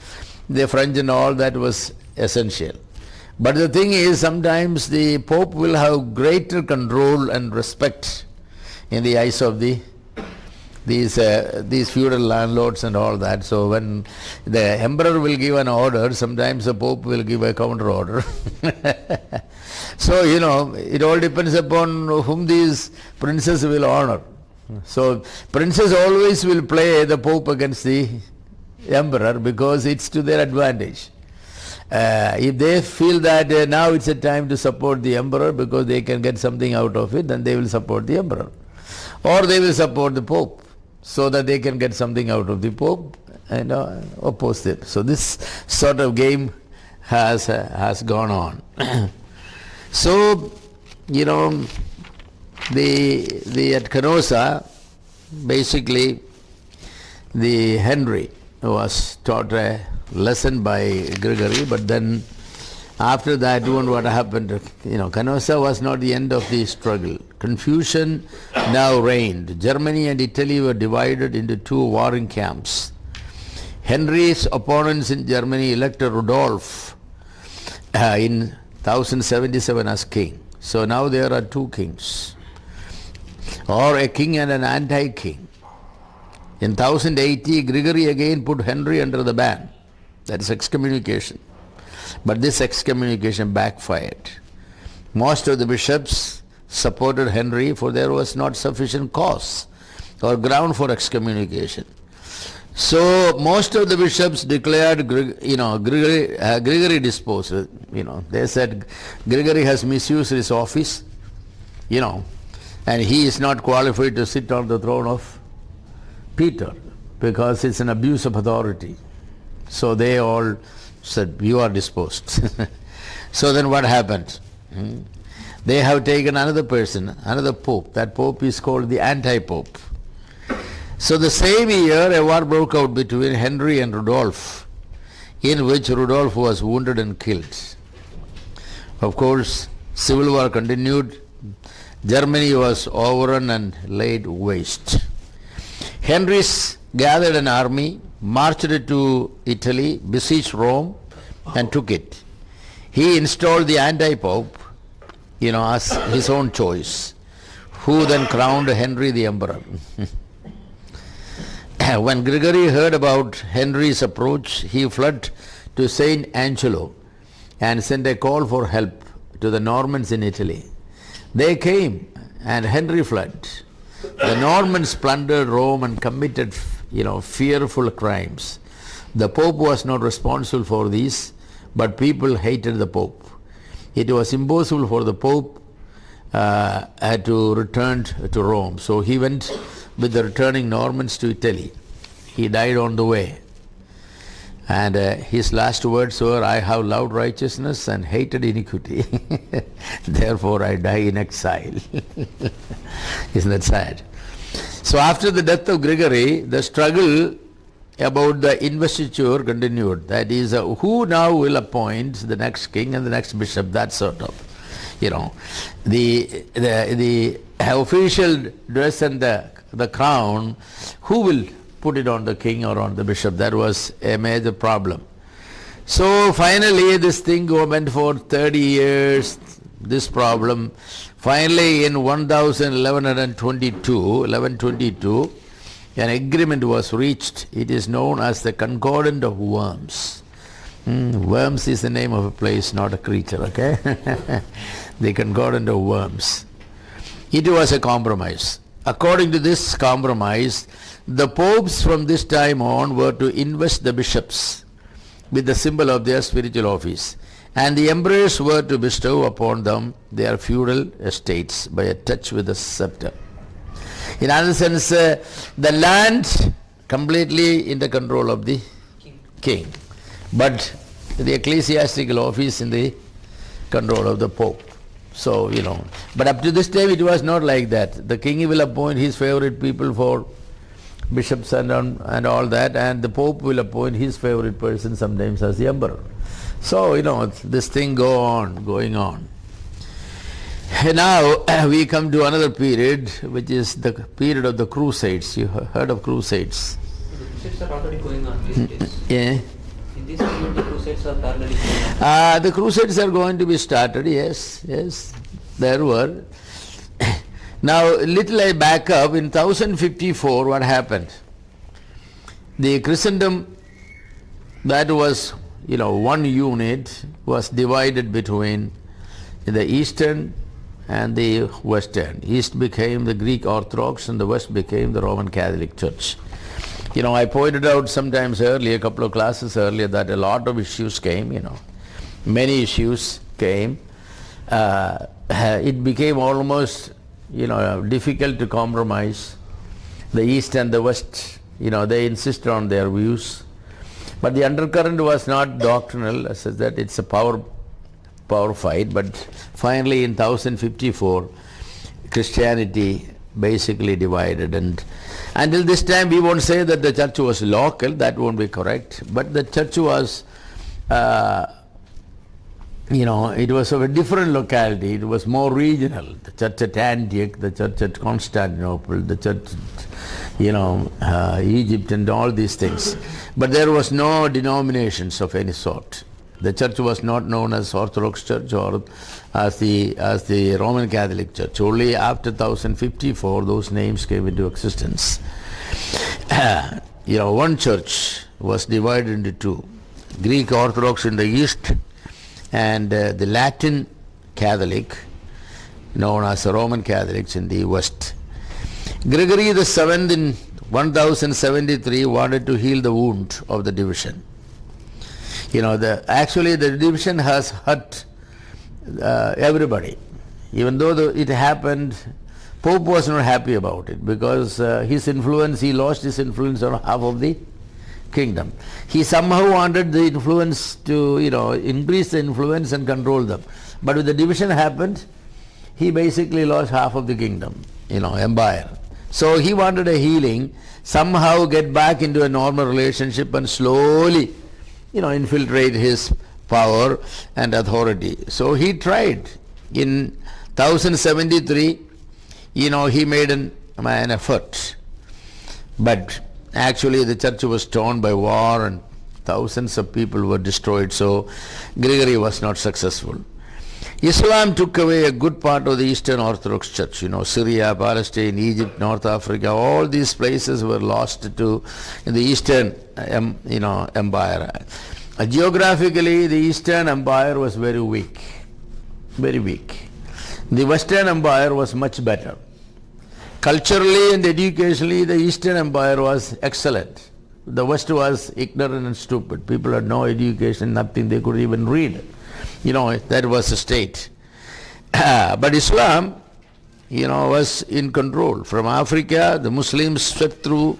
French and all that was essential. But the thing is, sometimes the Pope will have greater control and respect in the eyes of these feudal landlords and all that. So when the emperor will give an order, sometimes the Pope will give a counter order. So, it all depends upon whom these princes will honor. So, princes always will play the Pope against the emperor because it's to their advantage. If they feel that now it's a time to support the emperor because they can get something out of it, then they will support the emperor. Or they will support the Pope so that they can get something out of the Pope and oppose it. So this sort of game has gone on. So, at Canossa, basically, the Henry was taught a lesson by Gregory, but then after that, what happened? Canossa was not the end of the struggle. Confusion now reigned. Germany and Italy were divided into two warring camps. Henry's opponents in Germany elected Rudolf in 1077 as king. So now there are two kings, or a king and an anti-king. In 1080, Gregory again put Henry under the ban. That is excommunication. But this excommunication backfired. Most of the bishops supported Henry, for there was not sufficient cause or ground for excommunication. So most of the bishops declared Gregory disposed. They said Gregory has misused his office, and he is not qualified to sit on the throne of Peter because it's an abuse of authority. So they all said, you are disposed. So then what happened? They have taken another person, another pope. That pope is called the anti-pope. So the same year a war broke out between Henry and Rudolf, in which Rudolf was wounded and killed. Of course, civil war continued. Germany was overrun and laid waste. Henry gathered an army, marched to Italy, besieged Rome, and took it. He installed the anti-pope, as his own choice, who then crowned Henry the emperor. When Gregory heard about Henry's approach, he fled to Saint Angelo and sent a call for help to the Normans in Italy. They came and Henry fled. The Normans plundered Rome and committed, fearful crimes. The Pope was not responsible for these, but people hated the Pope. It was impossible for the Pope to return to Rome. So he went with the returning Normans to Italy. He died on the way. And his last words were, I have loved righteousness and hated iniquity. Therefore I die in exile. Isn't that sad? So after the death of Gregory, the struggle about the investiture continued. That is, who now will appoint the next king and the next bishop, that sort of. The official dress and the crown, who will put it on the king or on the bishop? That was a major problem. So finally this thing went for 30 years, this problem. Finally in 1122, an agreement was reached. It is known as the Concordant of Worms. Worms is the name of a place, not a creature, okay? The Concordant of Worms. It was a compromise. According to this compromise, the popes from this time on were to invest the bishops with the symbol of their spiritual office, and the emperors were to bestow upon them their feudal estates by a touch with the scepter. In other sense, the land completely in the control of the king, but the ecclesiastical office in the control of the pope. So, but up to this time it was not like that. The king will appoint his favorite people for bishops and all that, and the pope will appoint his favorite person sometimes as the emperor. So, this thing going on. Now we come to another period, which is the period of the Crusades. You heard of Crusades? The Crusades are already going on these days. Yeah. In this period, the Crusades are already going on. The Crusades are going to be started, yes, there were. Now, little I back up, in 1054, what happened? The Christendom, that was, one unit, was divided between the Eastern and the Western. East became the Greek Orthodox and the West became the Roman Catholic Church. I pointed out sometimes earlier, a couple of classes earlier, that a lot of issues came, many issues came. It became almost, difficult to compromise. The East and the West, they insisted on their views. But the undercurrent was not doctrinal, as that it's a power fight. But finally in 1054, Christianity basically divided, and until this time we won't say that the church was local, that won't be correct, but the church was it was of a different locality. It was more regional. The church at Antioch, the church at Constantinople, the church at Egypt, and all these things. But there was no denominations of any sort. The church was not known as Orthodox Church or as the Roman Catholic Church. Only after 1054 those names came into existence. One church was divided into two. Greek Orthodox in the east and the Latin Catholic, known as the Roman Catholics, in the west. Gregory the Seventh in 1073 wanted to heal the wound of the division. Actually the division has hurt everybody. Even though it happened, Pope was not happy about it, because he lost his influence on half of the kingdom. He somehow wanted the influence to, increase the influence and control them. But when the division happened, he basically lost half of the kingdom, empire. So he wanted a healing, somehow get back into a normal relationship and slowly infiltrate his power and authority. So he tried. In 1073, he made an effort. But actually the church was torn by war and thousands of people were destroyed. So Gregory was not successful. Islam took away a good part of the Eastern Orthodox Church. Syria, Palestine, Egypt, North Africa, all these places were lost to the Eastern empire. Geographically, the Eastern Empire was very weak. Very weak. The Western Empire was much better. Culturally and educationally, the Eastern Empire was excellent. The West was ignorant and stupid. People had no education, nothing, they could even read. That was the state. But Islam, was in control. From Africa, the Muslims swept through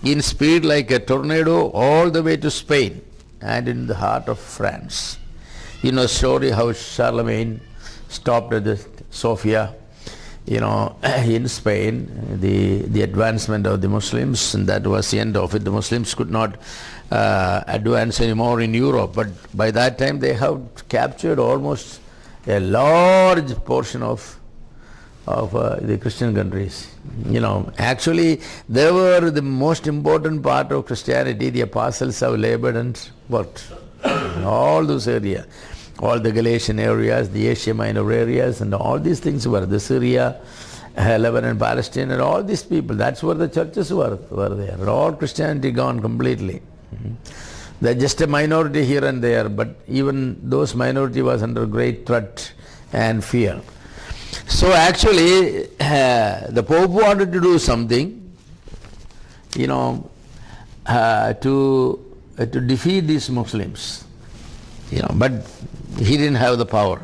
in speed like a tornado all the way to Spain. and in the heart of France. You know, story how Charlemagne stopped at the Sofia, you know, in Spain, the advancement of the Muslims, and that was the end of it. The Muslims could not advance anymore in Europe, but by that time they have captured almost a large portion of the Christian countries. You know, actually they were the most important part of Christianity. The apostles have labored and worked in all those areas, all the Galatian areas, the Asia Minor areas, and all these things were the Syria, Lebanon, Palestine, and all these people. That's where the churches were there. And all Christianity gone completely. They're just a minority here and there, but even those minority was under great threat and fear. So actually, the Pope wanted to do something, you know, to defeat these Muslims, you know, but he didn't have the power.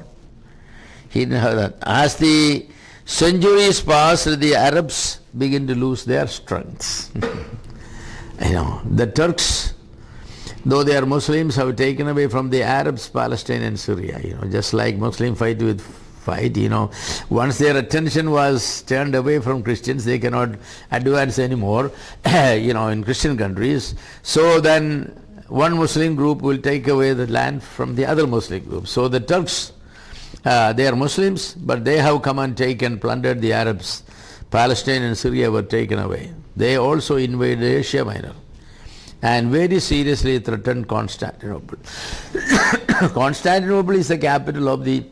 He didn't have that. As the centuries passed, the Arabs begin to lose their strength. You know, the Turks, though they are Muslims, have taken away from the Arabs Palestine and Syria. You know, just like Muslim fight with fight, you know, once their attention was turned away from Christians, they cannot advance anymore, you know, in Christian countries. So then one Muslim group will take away the land from the other Muslim group. So the Turks, they are Muslims, but they have come and taken, plundered the Arabs. Palestine and Syria were taken away. They also invaded Asia Minor and very seriously threatened Constantinople. Constantinople is the capital of the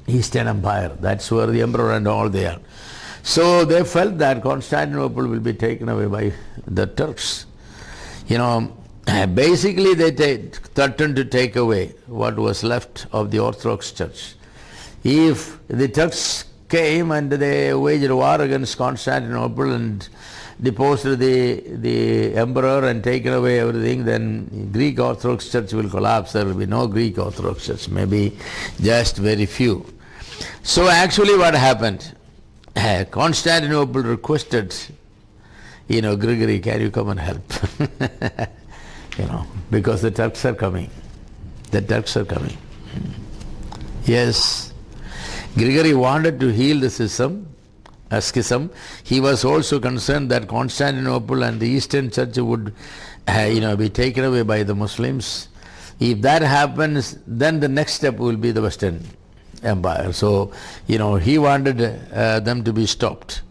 Eastern Empire. That's where the emperor and all they are. So they felt that Constantinople will be taken away by the Turks. You know, basically they threatened to take away what was left of the Orthodox Church. If the Turks came and they waged war against Constantinople and deposed the emperor and taken away everything, then Greek Orthodox Church will collapse. There will be no Greek Orthodox Church, maybe just very few. So actually what happened, Constantinople requested, you know, Gregory, can you come and help? You know, because the Turks are coming. The Turks are coming. Yes, Gregory wanted to heal the schism. He was also concerned that Constantinople and the Eastern Church would, you know, be taken away by the Muslims. If that happens, then the next step will be the Western Empire. So, you know, he wanted them to be stopped.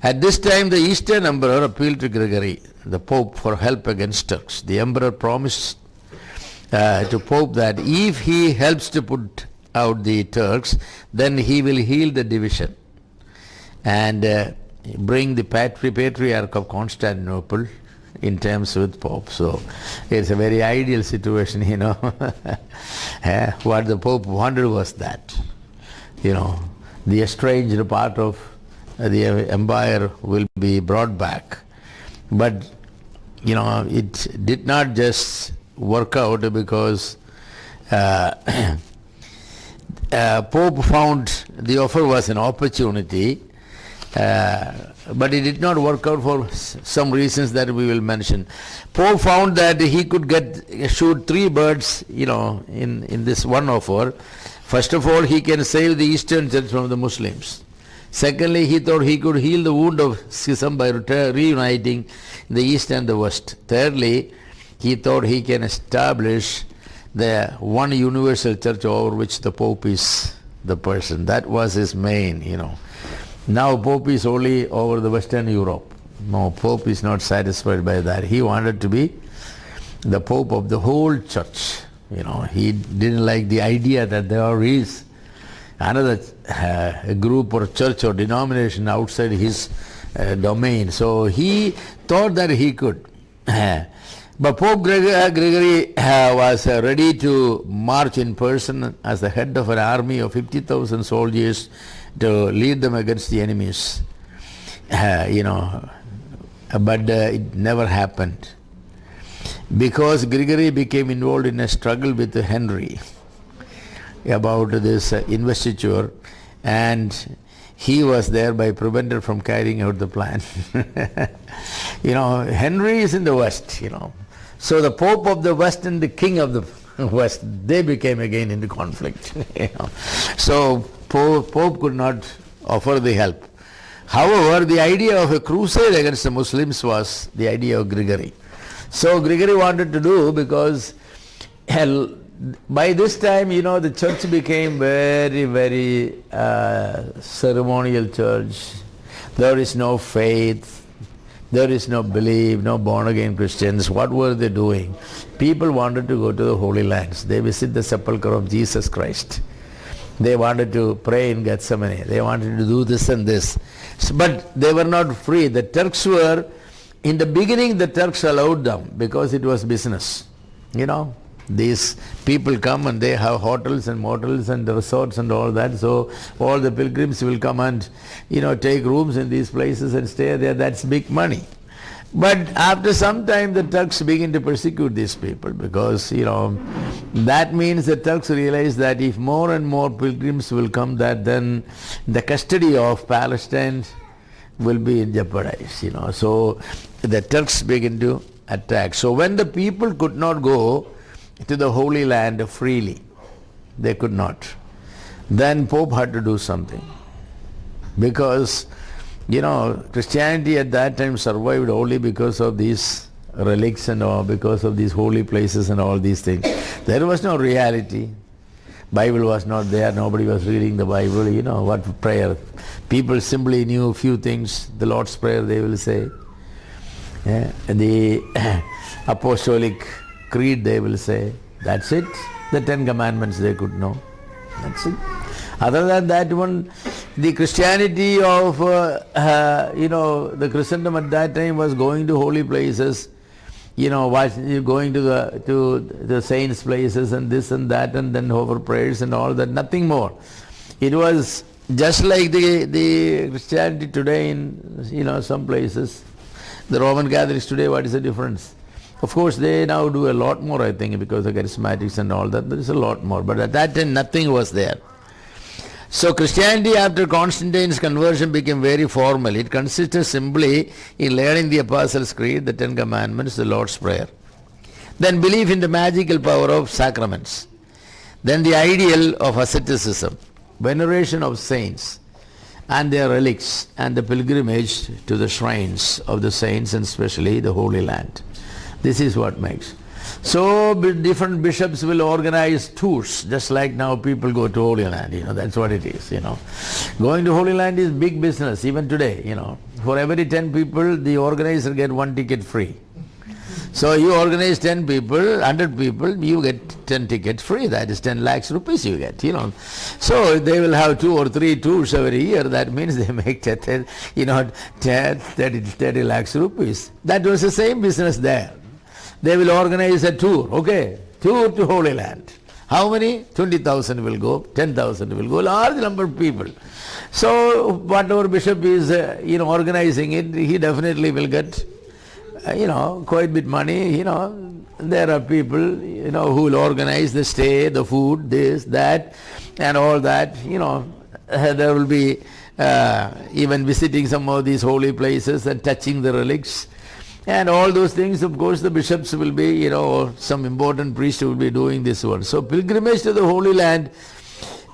At this time, the Eastern Emperor appealed to Gregory, the Pope, for help against Turks. The Emperor promised to Pope that if he helps to put out the Turks, then he will heal the division and bring the Patriarch of Constantinople in terms with Pope. So it's a very ideal situation, you know. What the Pope wanted was that, you know, the estranged part of the empire will be brought back. But, you know, it did not just work out because Pope found the offer was an opportunity, but it did not work out for some reasons that we will mention. Pope found that he could shoot three birds, you know, in this one offer. First of all, he can save the Eastern Church from the Muslims. Secondly, he thought he could heal the wound of schism by reuniting the East and the West. Thirdly, he thought he can establish the one universal church over which the Pope is the person. That was his main, you know. Now Pope is only over the Western Europe. No, Pope is not satisfied by that. He wanted to be the Pope of the whole church. You know, he didn't like the idea that there is another group or church or denomination outside his domain. So he thought that he could. But Pope Gregory was ready to march in person as the head of an army of 50,000 soldiers to lead them against the enemies. You know, but it never happened, because Gregory became involved in a struggle with Henry about this investiture, and he was thereby prevented from carrying out the plan. You know, Henry is in the West, you know, So the Pope of the West and the King of the West, they became again into conflict. So Pope could not offer the help. However, the idea of a crusade against the Muslims was the idea of Gregory. So Gregory wanted to do, because by this time, the church became very, very ceremonial church. There is no faith. There is no belief, no born-again Christians. What were they doing? People wanted to go to the Holy Lands. They visit the sepulchre of Jesus Christ. They wanted to pray in Gethsemane. They wanted to do this and this. But they were not free. The Turks were, in the beginning the Turks allowed them because it was business. These people come and they have hotels and motels and resorts and all that. So all the pilgrims will come and, take rooms in these places and stay there. That's big money. But after some time the Turks begin to persecute these people because, that means the Turks realize that if more and more pilgrims will come, that then the custody of Palestine will be jeopardized, So the Turks begin to attack. So when the people could not go to the Holy Land freely, they could not, then Pope had to do something. Because, Christianity at that time survived only because of these relics and all, because of these holy places and all these things. There was no reality. Bible was not there, nobody was reading the Bible, what prayer. People simply knew a few things, the Lord's Prayer they will say. The Apostolic Creed they will say. That's it. The 10 Commandments they could know. That's it. Other than that one, the Christianity of, the Christendom at that time was going to holy places, going to the saints' places and this and that, and then over prayers and all that, nothing more. It was just like the Christianity today in, some places. The Roman Catholics today, what is the difference? Of course, they now do a lot more, I think, because of charismatics and all that. There is a lot more. But at that time, nothing was there. So Christianity after Constantine's conversion became very formal. It consisted simply in learning the Apostles' Creed, the 10 Commandments, the Lord's Prayer. Then belief in the magical power of sacraments. Then the ideal of asceticism, veneration of saints and their relics, and the pilgrimage to the shrines of the saints, and especially the Holy Land. This is what makes. So different bishops will organize tours, just like now people go to Holy Land, that's what it is, Going to Holy Land is big business, even today, For every 10 people, the organizer get 1 ticket free. So you organize 10 people, 100 people, you get 10 tickets free. That is 10 lakhs rupees you get, So they will have 2 or 3 tours every year. That means they make 30 lakhs rupees. That was the same business there. They will organize a tour, tour to Holy Land. How many? 20,000 will go, 10,000 will go, large number of people. So whatever bishop is, organizing it, he definitely will get, quite a bit money, There are people, who will organize the stay, the food, this, that, and all that, There will be even visiting some of these holy places and touching the relics. And all those things, of course, the bishops will be, some important priest will be doing this one. So pilgrimage to the Holy Land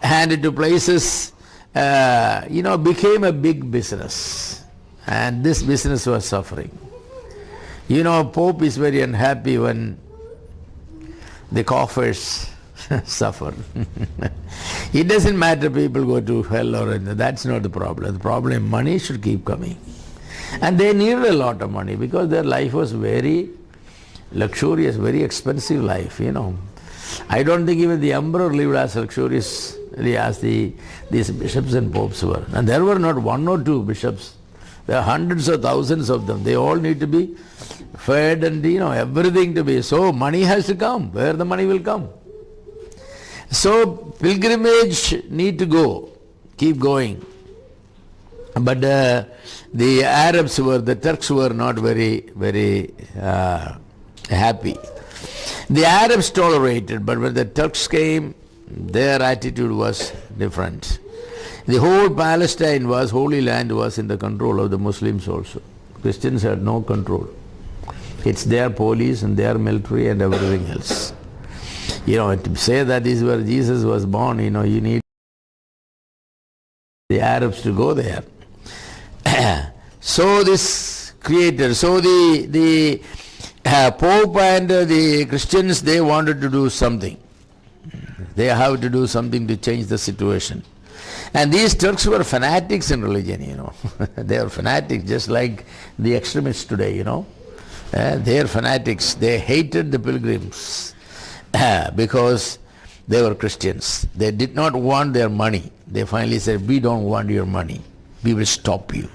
and to places, became a big business. And this business was suffering. Pope is very unhappy when the coffers suffer. It doesn't matter people go to hell or anything. That's not the problem. The problem, money should keep coming. And they needed a lot of money because their life was very luxurious, very expensive life, I don't think even the emperor lived as luxuriously as these bishops and popes were. And there were not 1 or 2 bishops. There are hundreds or thousands of them. They all need to be fed and, everything to be. So money has to come. Where the money will come? So pilgrimage need to go, keep going. But the Arabs the Turks were not very, very happy. The Arabs tolerated, but when the Turks came, their attitude was different. The whole Palestine Holy Land was in the control of the Muslims also. Christians had no control. It's their police and their military and everything else. To say that is where Jesus was born, you need the Arabs to go there. So this creator, so the Pope and the Christians, they wanted to do something. They have to do something to change the situation. And these Turks were fanatics in religion, They are fanatics just like the extremists today, They are fanatics. They hated the pilgrims because they were Christians. They did not want their money. They finally said, we don't want your money. We will stop you.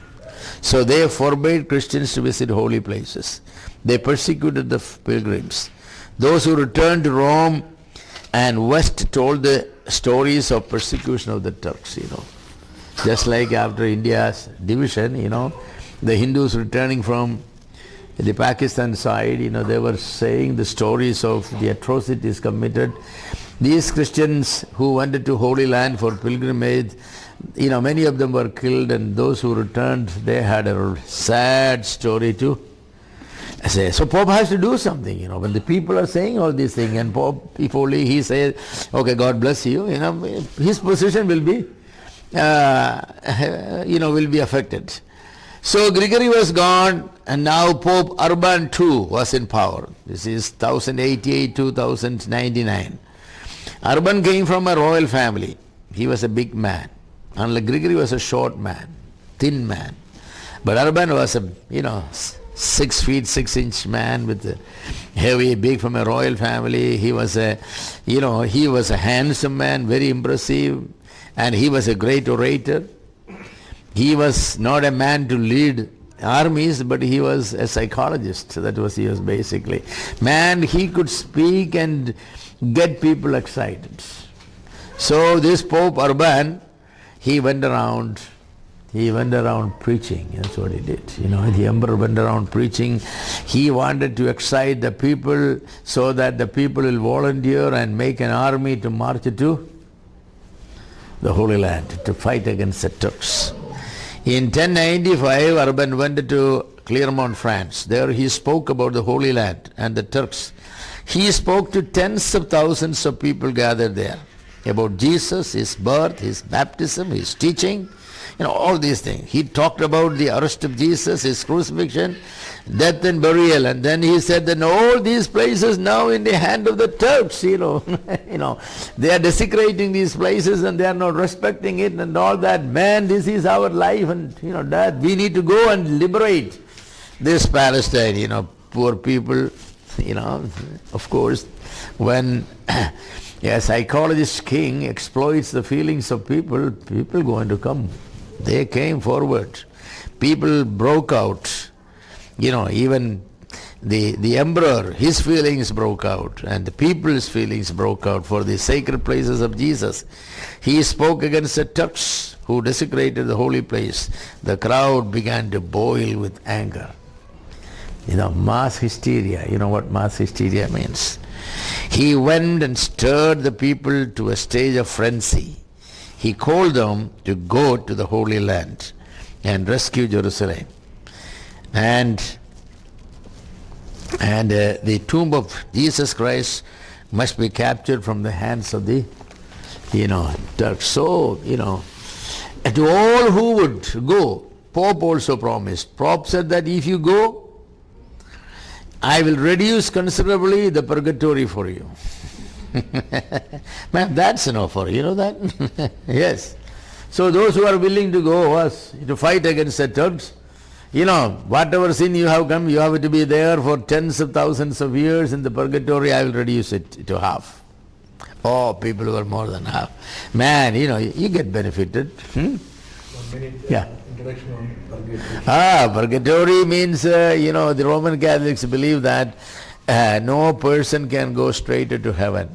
So they forbade Christians to visit holy places. They persecuted the pilgrims. Those who returned to Rome and West told the stories of persecution of the Turks, Just like after India's division, the Hindus returning from the Pakistan side, they were saying the stories of the atrocities committed. These Christians who wanted to Holy Land for pilgrimage, many of them were killed, and those who returned, they had a sad story to say. So Pope has to do something, when the people are saying all these things, and Pope, if only he says, okay, God bless you, his position will be, will be affected. So Gregory was gone, and now Pope Urban II was in power. This is 1088 to 1099. Urban came from a royal family. He was a big man. Unlike Gregory was a short man, thin man. But Urban was a, 6 feet 6 inch man with a heavy, big, from a royal family. He was a, he was a handsome man, very impressive, and he was a great orator. He was not a man to lead armies, but he was a psychologist. That was he was basically. Man, he could speak and get people excited. So this Pope Urban, he went around preaching. That's what he did. The emperor went around preaching. He wanted to excite the people so that the people will volunteer and make an army to march to the Holy Land to fight against the Turks. In 1095, Urban went to Clermont, France. There he spoke about the Holy Land and the Turks. He spoke to tens of thousands of people gathered there about Jesus, his birth, his baptism, his teaching, all these things. He talked about the arrest of Jesus, his crucifixion, death and burial, and then he said that all these places now in the hand of the Turks, they are desecrating these places and they are not respecting it and all that. Man, this is our life, and that we need to go and liberate this Palestine, poor people, of course, when a psychologist king exploits the feelings of people going to come. They came forward. People broke out. Even the emperor, his feelings broke out, and the people's feelings broke out for the sacred places of Jesus. He spoke against the Turks who desecrated the holy place. The crowd began to boil with anger. Mass hysteria. You know what mass hysteria means? He went and stirred the people to a stage of frenzy. He called them to go to the Holy Land and rescue Jerusalem. And the tomb of Jesus Christ must be captured from the hands of the, Turks. So, to all who would go, Pope also promised. Pope said that if you go, I will reduce considerably the purgatory for you. Man, that's an offer, you know that? Yes. So those who are willing to go was to fight against the Turks, whatever sin you have come, you have to be there for tens of thousands of years in the purgatory. I will reduce it to half. Oh, people were more than half. Man, you get benefited. 1 minute Yeah. introduction on purgatory. Purgatory means, the Roman Catholics believe that no person can go straight to heaven.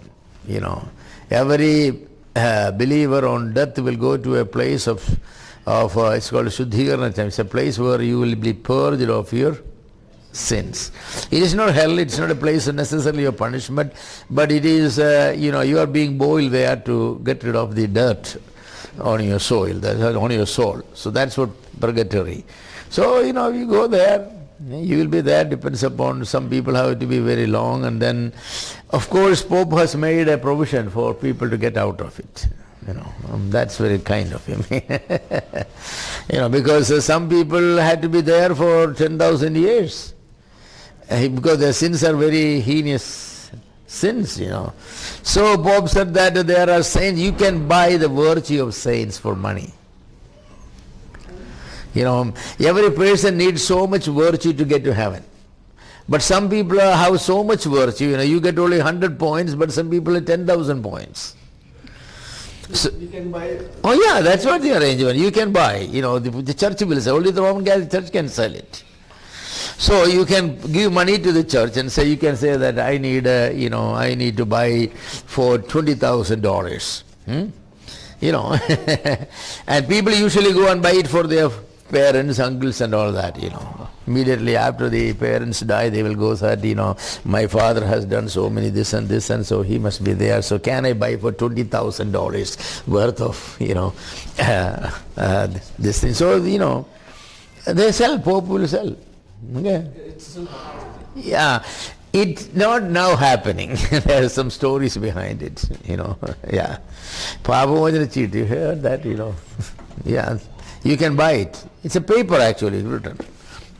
Every believer on death will go to a place of it's called Shuddhikarana. It's a place where you will be purged of your sins. It is not hell, it's not a place necessarily of punishment, but it is, you are being boiled there to get rid of the dirt on your soul, on your soul. So that's what purgatory. So, you go there, You will be there, depends upon, some people have to be very long, and then of course Pope has made a provision for people to get out of it. That's very kind of him. Because some people had to be there for 10,000 years. Because their sins are very heinous sins, So Pope said that there are saints, you can buy the virtue of saints for money. Every person needs so much virtue to get to heaven. But some people have so much virtue, you get only 100 points, but some people have 10,000 points. So, you can buy... Oh yeah, that's what the arrangement. You can buy, the church will sell, only the Roman Catholic Church can sell it. So you can give money to the church and say, you can say that I need to buy for $20,000. And people usually go and buy it for their parents, uncles and all that, Immediately after the parents die, they will go that, my father has done so many this and so he must be there. So can I buy for $20,000 worth of, this thing. So, they sell, Pope will sell. Okay. Yeah. It's not now happening. There are some stories behind it, Yeah. Pavamojana cheat, you heard that, Yeah. You can buy it. It's a paper actually written.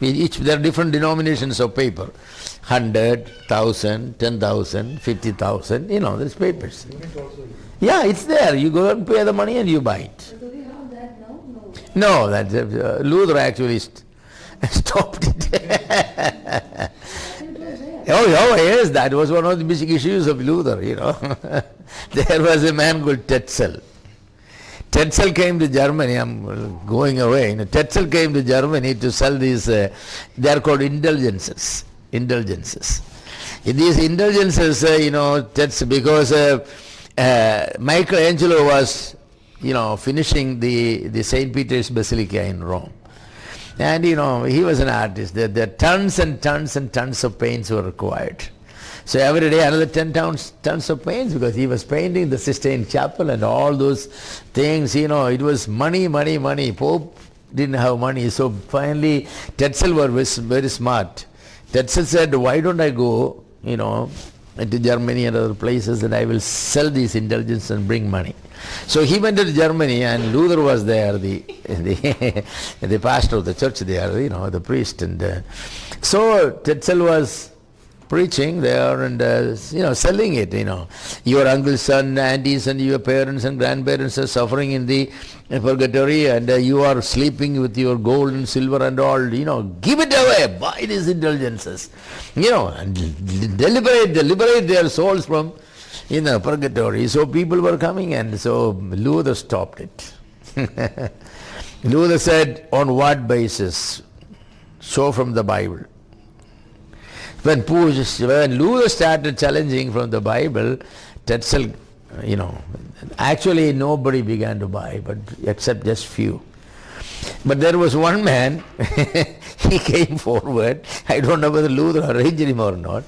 There are different denominations of paper. 100, 1,000, 10,000, 50,000, there's papers. Yeah, it's there. You go and pay the money and you buy it. Do we have that now? No, that's Luther actually stopped it. Oh, yes, that was one of the basic issues of Luther, There was a man called Tetzel. Tetzel came to Germany, I'm going away. Tetzel came to Germany to sell these, they are called indulgences. Indulgences. In these indulgences, Tetzel, because Michelangelo was, finishing the St. Peter's Basilica in Rome. And, he was an artist. There tons and tons and tons of paints were required. So every day another 10 tons of paints, because he was painting the Sistine Chapel and all those things, it was money, money, money. Pope didn't have money. So finally Tetzel was very smart. Tetzel said, why don't I go, to Germany and other places, and I will sell these indulgences and bring money. So he went to Germany, and Luther was there, the pastor of the church there, the priest. And so Tetzel was preaching there and selling it. Your uncle's son, aunties and your parents and grandparents are suffering in the purgatory, and you are sleeping with your gold and silver and all. Give it away, buy these indulgences, and liberate their souls from purgatory. So people were coming, and so Luther stopped it. Luther said, on what basis? Show from the Bible. When Luther started challenging from the Bible, Tetzel, actually nobody began to buy, but except just few. But there was one man, he came forward. I don't know whether Luther arranged him or not.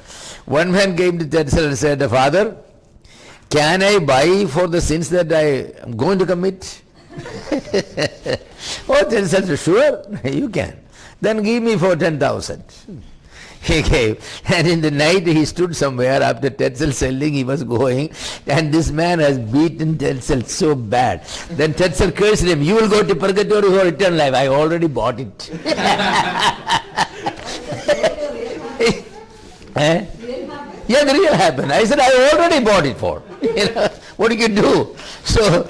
One man came to Tetzel and said, Father, can I buy for the sins that I am going to commit? Oh, Tetzel said, sure, you can. Then give me for 10,000. He gave. And in the night he stood somewhere after Tetzel selling, he was going, and this man has beaten Tetzel so bad. Then Tetzel cursed him, you will go to purgatory for eternal life. I already bought it. Yeah, the real happened. I said, I already bought it for. What do you do? So,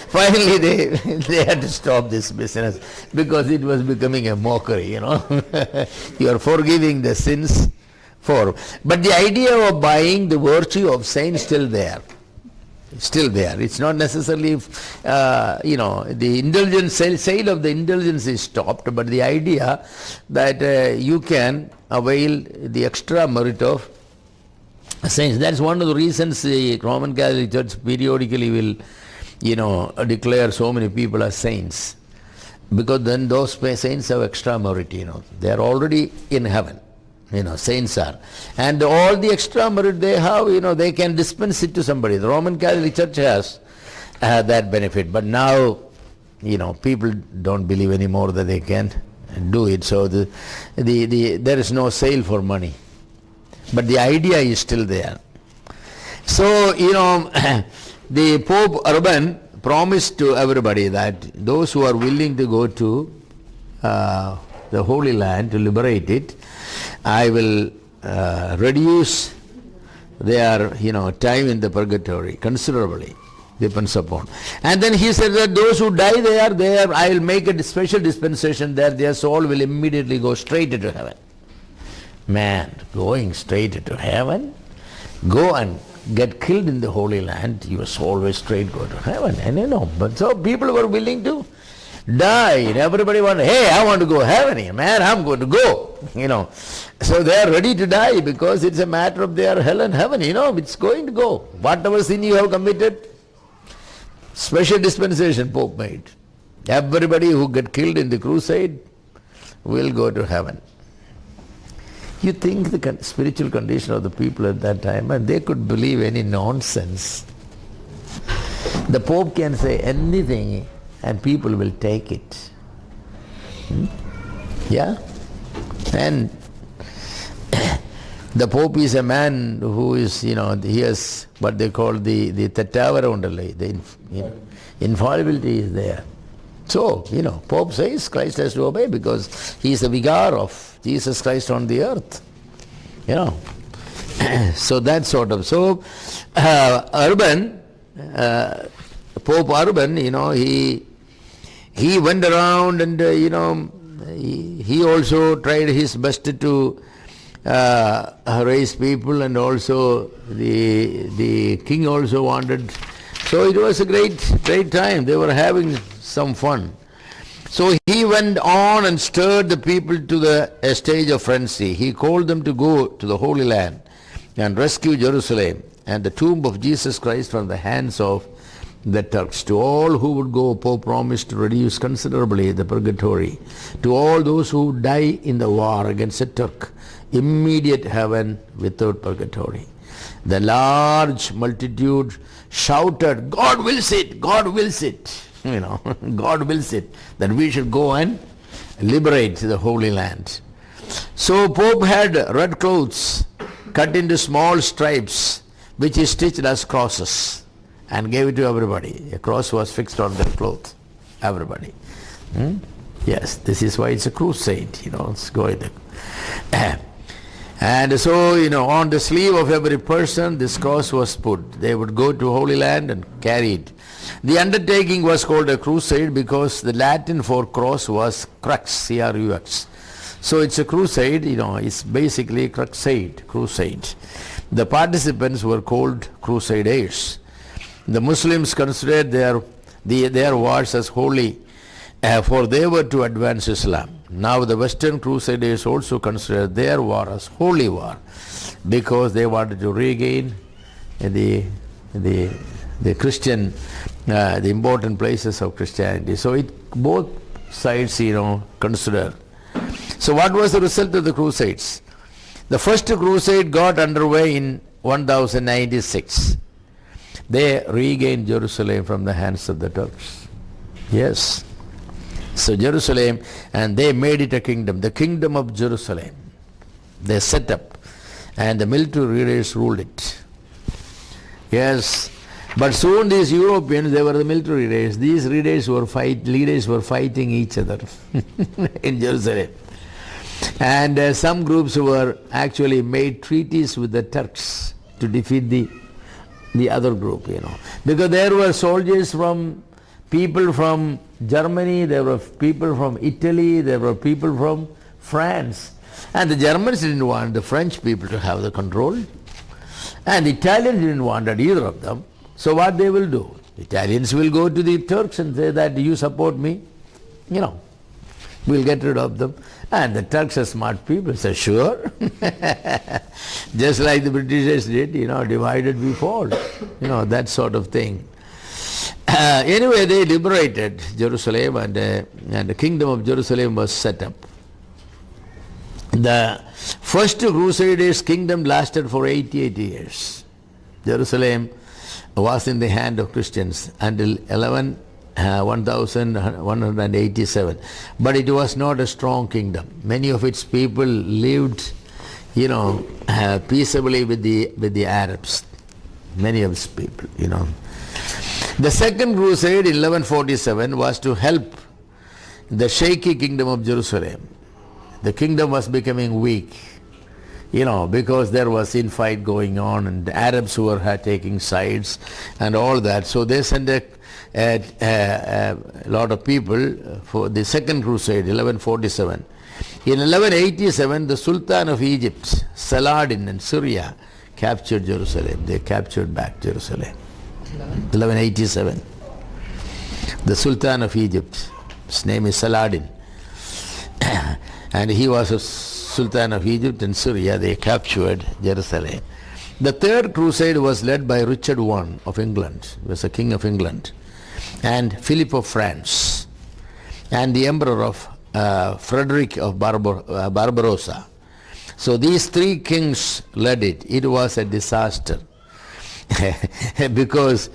finally they had to stop this business because it was becoming a mockery, You are forgiving the sins for. But the idea of buying the virtue of saints still there. Still there. It's not necessarily, the indulgence, sale of the indulgence is stopped, but the idea that you can avail the extra merit of saints. That's one of the reasons the Roman Catholic Church periodically will, declare so many people as saints. Because then those saints have extra merit, They are already in heaven. Saints are. And all the extra merit they have, they can dispense it to somebody. The Roman Catholic Church has that benefit. But now, people don't believe anymore that they can do it. So there is no sale for money. But the idea is still there. So, the Pope Urban promised to everybody that those who are willing to go to the Holy Land to liberate it, I will reduce their time in the purgatory considerably, depends upon. And then he said that those who die there, I will make a special dispensation there, their soul will immediately go straight into heaven. Man, going straight into heaven? Go and get killed in the Holy Land, your soul will straight go to heaven. And but so people were willing to die. Everybody wanted, hey, I want to go to heaven, man, I'm going to go. So they are ready to die because it's a matter of their hell and heaven, it's going to go. Whatever sin you have committed, special dispensation Pope made. Everybody who get killed in the crusade will go to heaven. You think the spiritual condition of the people at that time, and they could believe any nonsense. The Pope can say anything and people will take it. Yeah? And the Pope is a man who is, he has what they call the Tattavara, the infallibility is there. So, Pope says Christ has to obey because he is the vicar of Jesus Christ on the earth. So that sort of. So, Urban, Pope Urban, he went around and, he also tried his best to raise people, and also the king also wanted. So it was a great time. They were having some fun. So he went on and stirred the people to a stage of frenzy. He called them to go to the Holy Land and rescue Jerusalem and the tomb of Jesus Christ from the hands of the Turks. To all who would go, Pope promised to reduce considerably the purgatory. To all those who die in the war against the Turk, immediate heaven without purgatory. The large multitude shouted, God wills it, God wills it. God wills it, that we should go and liberate the Holy Land. So Pope had red clothes cut into small stripes, which he stitched as crosses and gave it to everybody. A cross was fixed on their clothes, everybody. Yes, this is why it's a crusade, it's going there. And so, on the sleeve of every person, this cross was put. They would go to Holy Land and carry it. The undertaking was called a crusade because the Latin for cross was crux, C-R-U-X. So it's a crusade, it's basically crusade. The participants were called crusaders. The Muslims considered their wars as holy, for they were to advance Islam. Now the Western Crusaders also considered their war as holy war because they wanted to regain the Christian, the important places of Christianity. So both sides, consider. So what was the result of the Crusades? The first crusade got underway in 1096. They regained Jerusalem from the hands of the Turks. Yes. So Jerusalem, and they made it a kingdom, the kingdom of Jerusalem. They set up, and the military leaders ruled it. Yes, but soon these Europeans, they were the military leaders. These leaders were fighting each other in Jerusalem. And some groups were actually made treaties with the Turks to defeat the other group, because there were soldiers from people from Germany, there were people from Italy, there were people from France. And the Germans didn't want the French people to have the control. And the Italians didn't want that, either of them. So what they will do? The Italians will go to the Turks and say that, you support me? We'll get rid of them. And the Turks are smart people, say, sure. Just like the Britishers did, divided we fall. That sort of thing. Anyway, they liberated Jerusalem, and the kingdom of Jerusalem was set up. The first Crusaders' kingdom lasted for 88 years. Jerusalem was in the hand of Christians until 1187. But it was not a strong kingdom. Many of its people lived, peaceably with the Arabs. Many of its people, The second crusade in 1147 was to help the shaky kingdom of Jerusalem. The kingdom was becoming weak, because there was infight going on and the Arabs who were taking sides and all that. So they sent a lot of people for the second crusade, 1147. In 1187, the Sultan of Egypt, Saladin and Syria, captured Jerusalem. They captured back Jerusalem. 1187. The Sultan of Egypt, his name is Saladin. And he was a Sultan of Egypt and Syria. They captured Jerusalem. The third crusade was led by Richard I of England. He was a king of England. And Philip of France. And the emperor of Frederick of Barbarossa. So these three kings led it. It was a disaster. Because,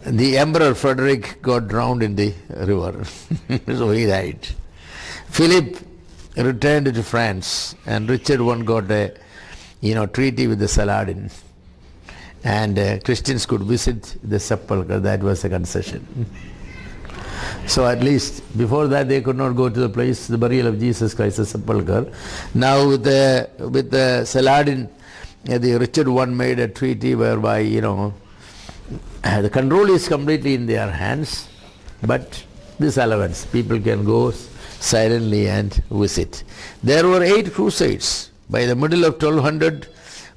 the Emperor Frederick got drowned in the river. So he died. Philip returned to France, and Richard I got a treaty with the Saladin. And Christians could visit the sepulchre. That was a concession. So at least before that they could not go to the place, the burial of Jesus Christ, the sepulchre. Now with the Saladin, the Richard I made a treaty whereby, the control is completely in their hands, but this allowance, people can go silently and visit. There were 8 crusades. By the middle of 1200,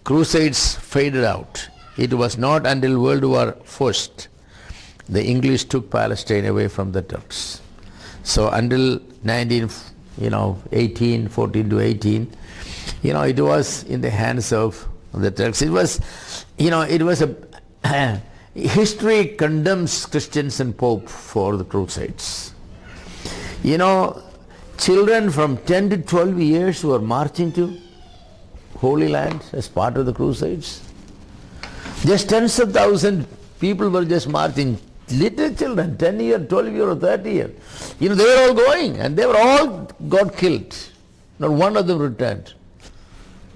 crusades faded out. It was not until World War I the English took Palestine away from the Turks. So until 14 to 18, it was in the hands of the Turks. It was, history condemns Christians and Pope for the crusades. Children from 10 to 12 years were marching to Holy Land as part of the crusades. Just tens of thousands people were just marching. Little children, 10 years, 12 years or 30 years. They were all going and they were all got killed. Not one of them returned.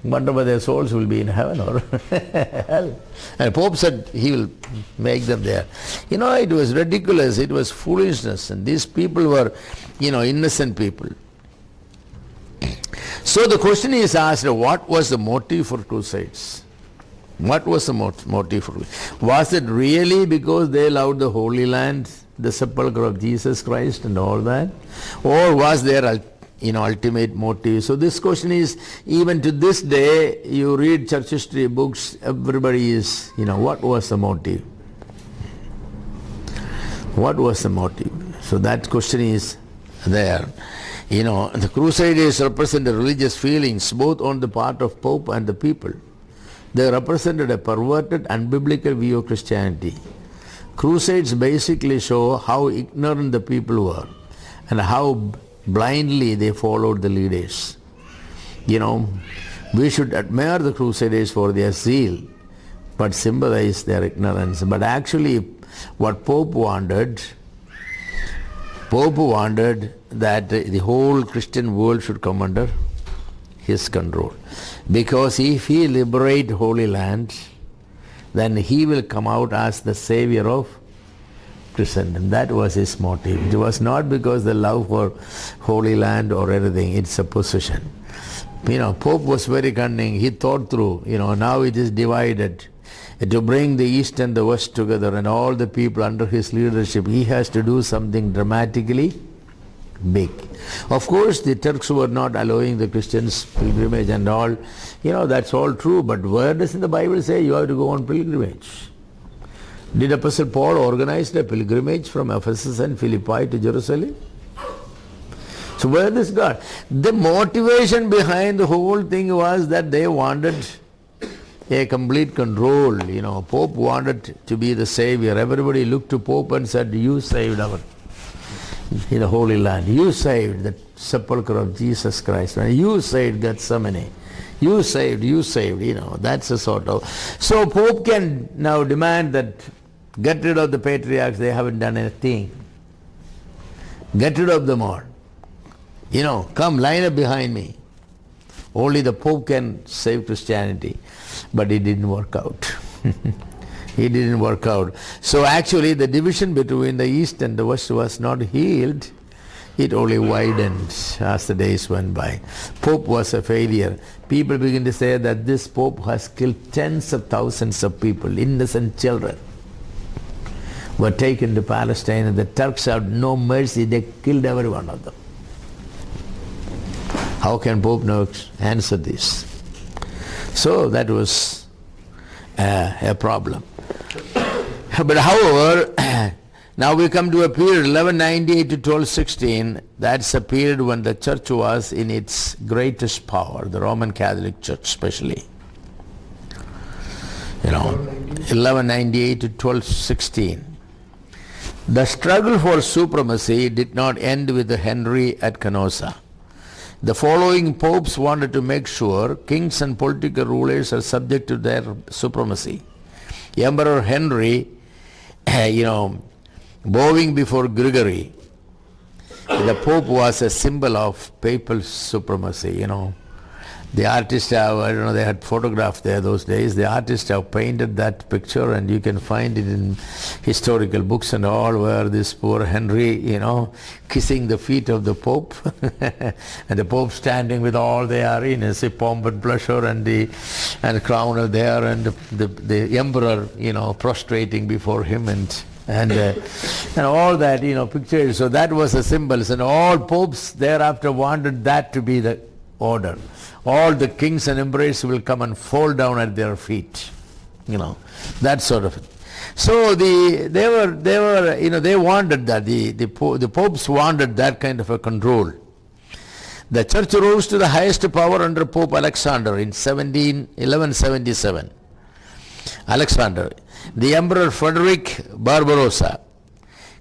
Wonder whether their souls will be in heaven or hell. And Pope said he will make them there. It was ridiculous, it was foolishness, and these people were, innocent people. So the question is asked, what was the motive for crusades? What was the motive for crusades? Was it really because they loved the Holy Land, the sepulchre of Jesus Christ and all that? Or was there ultimate motive? So this question is, even to this day, you read church history books, everybody is, what was the motive? What was the motive? So that question is there. The Crusaders represented religious feelings both on the part of Pope and the people. They represented a perverted, unbiblical view of Christianity. Crusades basically show how ignorant the people were and how blindly they followed the leaders. We should admire the Crusaders for their zeal, but sympathize their ignorance. But actually, what Pope wanted that the whole Christian world should come under his control. Because if he liberate Holy Land, then he will come out as the savior of Christendom. That was his motive. It was not because the love for Holy Land or anything. It's a possession. Pope was very cunning. He thought through, now it is divided. To bring the East and the West together and all the people under his leadership, he has to do something dramatically big. Of course, the Turks were not allowing the Christians pilgrimage and all. That's all true. But where does in the Bible say you have to go on pilgrimage? Did Apostle Paul organize a pilgrimage from Ephesus and Philippi to Jerusalem? So where this God? The motivation behind the whole thing was that they wanted a complete control. Pope wanted to be the savior. Everybody looked to Pope and said, you saved our in the Holy Land. You saved the sepulchre of Jesus Christ. And you saved Gethsemane. You saved, that's a sort of... So Pope can now demand that get rid of the patriarchs, they haven't done anything. Get rid of them all. Come line up behind me. Only the Pope can save Christianity. But it didn't work out. It didn't work out. So actually the division between the East and the West was not healed. It only widened as the days went by. Pope was a failure. People begin to say that this Pope has killed tens of thousands of people, innocent children were taken to Palestine, and the Turks had no mercy. They killed every one of them. How can Pope now answer this? So that was a problem. But however, now we come to a period 1198 to 1216. That's a period when the church was in its greatest power, the Roman Catholic Church especially. 1198 to 1216. The struggle for supremacy did not end with Henry at Canossa. The following popes wanted to make sure kings and political rulers are subject to their supremacy. Emperor Henry, bowing before Gregory, the Pope was a symbol of papal supremacy, The artists have, they had photographed there those days. The artists have painted that picture, and you can find it in historical books and all, where this poor Henry, kissing the feet of the Pope, and the Pope standing with all their, pomp and pleasure, and the crown there, and the emperor, prostrating before him, and all that, pictures. So that was the symbols, and all popes thereafter wanted that to be the order. All the kings and emperors will come and fall down at their feet, that sort of thing. So they wanted that. The popes wanted that kind of a control. The church rose to the highest power under Pope Alexander in 1177. Alexander, the Emperor Frederick Barbarossa,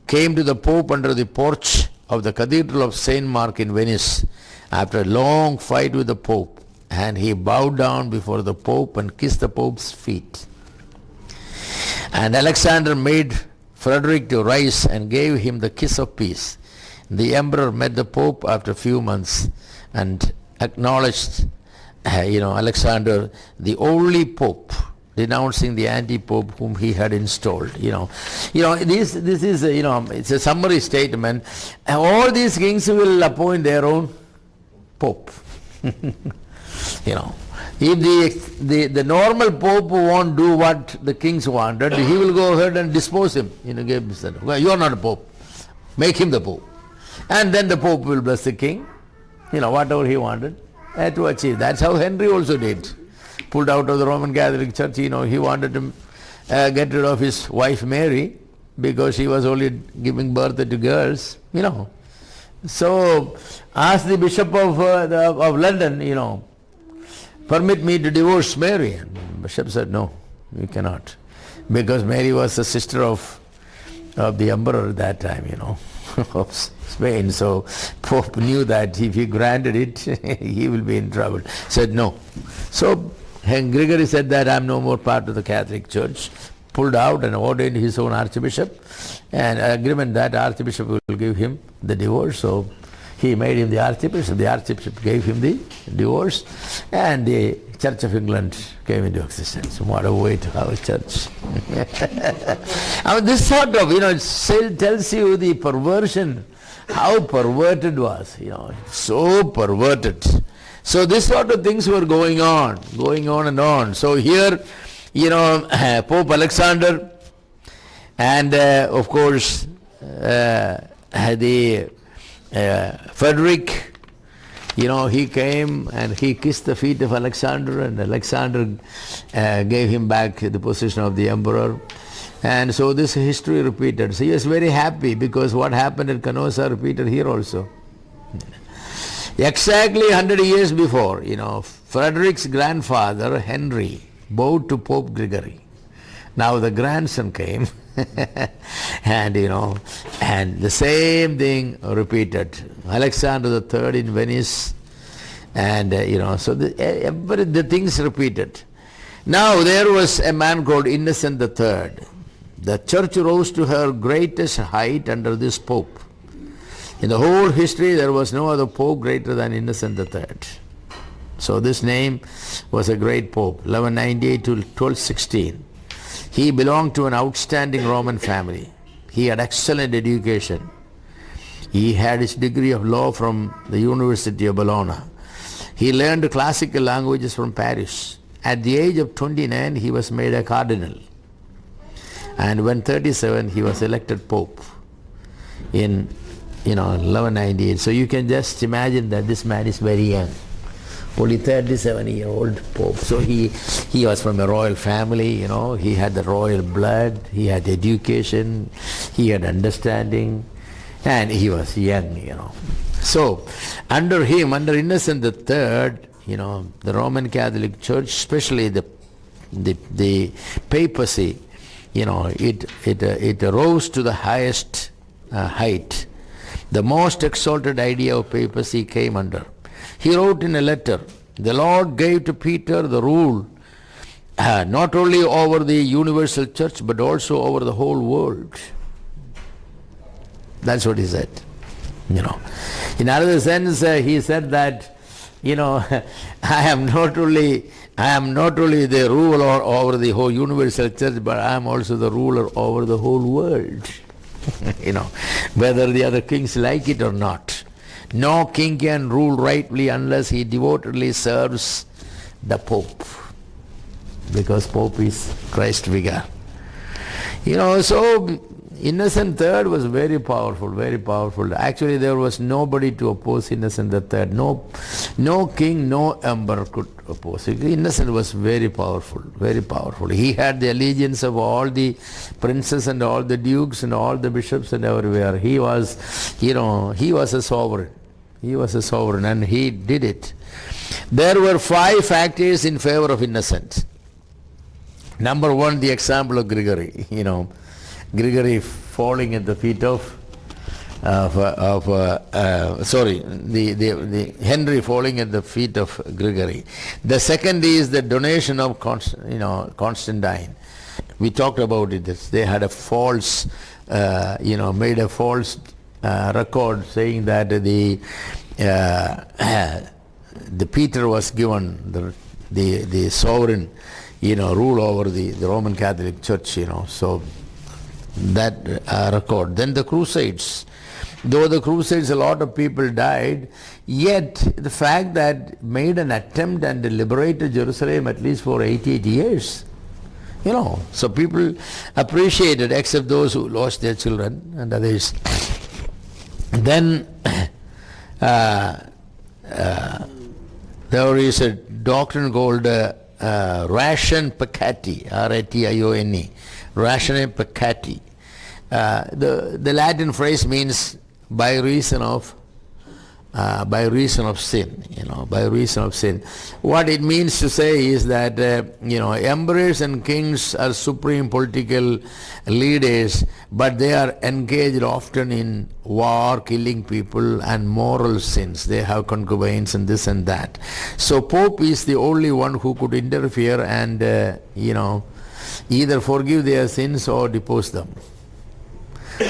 came to the Pope under the porch of the Cathedral of St. Mark in Venice after a long fight with the Pope, and he bowed down before the Pope and kissed the Pope's feet. And Alexander made Frederick to rise and gave him the kiss of peace. The Emperor met the Pope after a few months and acknowledged, Alexander, the only Pope, denouncing the anti-pope whom he had installed. This is it's a summary statement. All these kings will appoint their own pope. If the normal pope won't do what the kings wanted, he will go ahead and dispose him. Well, you are not a pope, make him the pope, and then the pope will bless the king. Whatever he wanted to achieve. That's how Henry also did. Pulled out of the Roman Catholic Church. He wanted to get rid of his wife Mary because she was only giving birth to girls. So asked the Bishop of London, permit me to divorce Mary. And the Bishop said, no, you cannot, because Mary was the sister of the emperor at that time, of Spain. So Pope knew that if he granted it, he will be in trouble. Said no. So Gregory said that I'm no more part of the Catholic Church, pulled out and ordained his own archbishop, and agreement that archbishop will give him the divorce. So he made him the archbishop. The archbishop gave him the divorce, and the Church of England came into existence. What a way to have a church. This sort of, tells you the perversion, how perverted was, so perverted. So this sort of things were going on and on. So here, Pope Alexander and of course the Frederick, he came and he kissed the feet of Alexander, and Alexander gave him back the position of the emperor. And so this history repeated. So he was very happy because what happened at Canossa repeated here also. Exactly 100 years before, Frederick's grandfather, Henry, bowed to Pope Gregory. Now the grandson came and, and the same thing repeated. Alexander III in Venice And, so the things repeated. Now there was a man called Innocent III. The church rose to her greatest height under this pope. In the whole history, there was no other pope greater than Innocent III. So this name was a great pope, 1198 to 1216. He belonged to an outstanding Roman family. He had excellent education. He had his degree of law from the University of Bologna. He learned classical languages from Paris. At the age of 29, he was made a cardinal. And when 37, he was elected pope in 1198. So you can just imagine that this man is very young. Only 37-year-old pope. So he was from a royal family, he had the royal blood, he had education, he had understanding, and he was young, So under him, under Innocent III, the Roman Catholic Church, especially the papacy, it rose to the highest height. The most exalted idea of papacy came under. He wrote in a letter, the Lord gave to Peter the rule not only over the universal church but also over the whole world. That's what he said. In another sense, he said that, I am not only the ruler over the whole universal church, but I am also the ruler over the whole world. Whether the other kings like it or not. No king can rule rightly unless he devotedly serves the Pope, because Pope is Christ figure. So Innocent III was very powerful, very powerful. Actually, there was nobody to oppose Innocent III. No king, no emperor could oppose. Innocent was very powerful, very powerful. He had the allegiance of all the princes and all the dukes and all the bishops and everywhere. He was a sovereign. He was a sovereign, and he did it. There were 5 factors in favor of Innocent. Number 1, the example of Gregory. Gregory falling at the feet of Henry falling at the feet of Gregory. The second is the donation of Constantine. We talked about it. They had a false, made a false record saying that the Peter was given the sovereign, rule over the Roman Catholic Church. So that record. Then the Crusades. Though the Crusades, a lot of people died, yet the fact that made an attempt and liberated Jerusalem at least for 88 years. So people appreciated, except those who lost their children and others. Then there is a doctrine called ration peccati, R-A-T-I-O-N-E, ration peccati. The Latin phrase means by reason of sin, by reason of sin. What it means to say is that, emperors and kings are supreme political leaders, but they are engaged often in war, killing people, and moral sins. They have concubines and this and that. So Pope is the only one who could interfere and, either forgive their sins or depose them.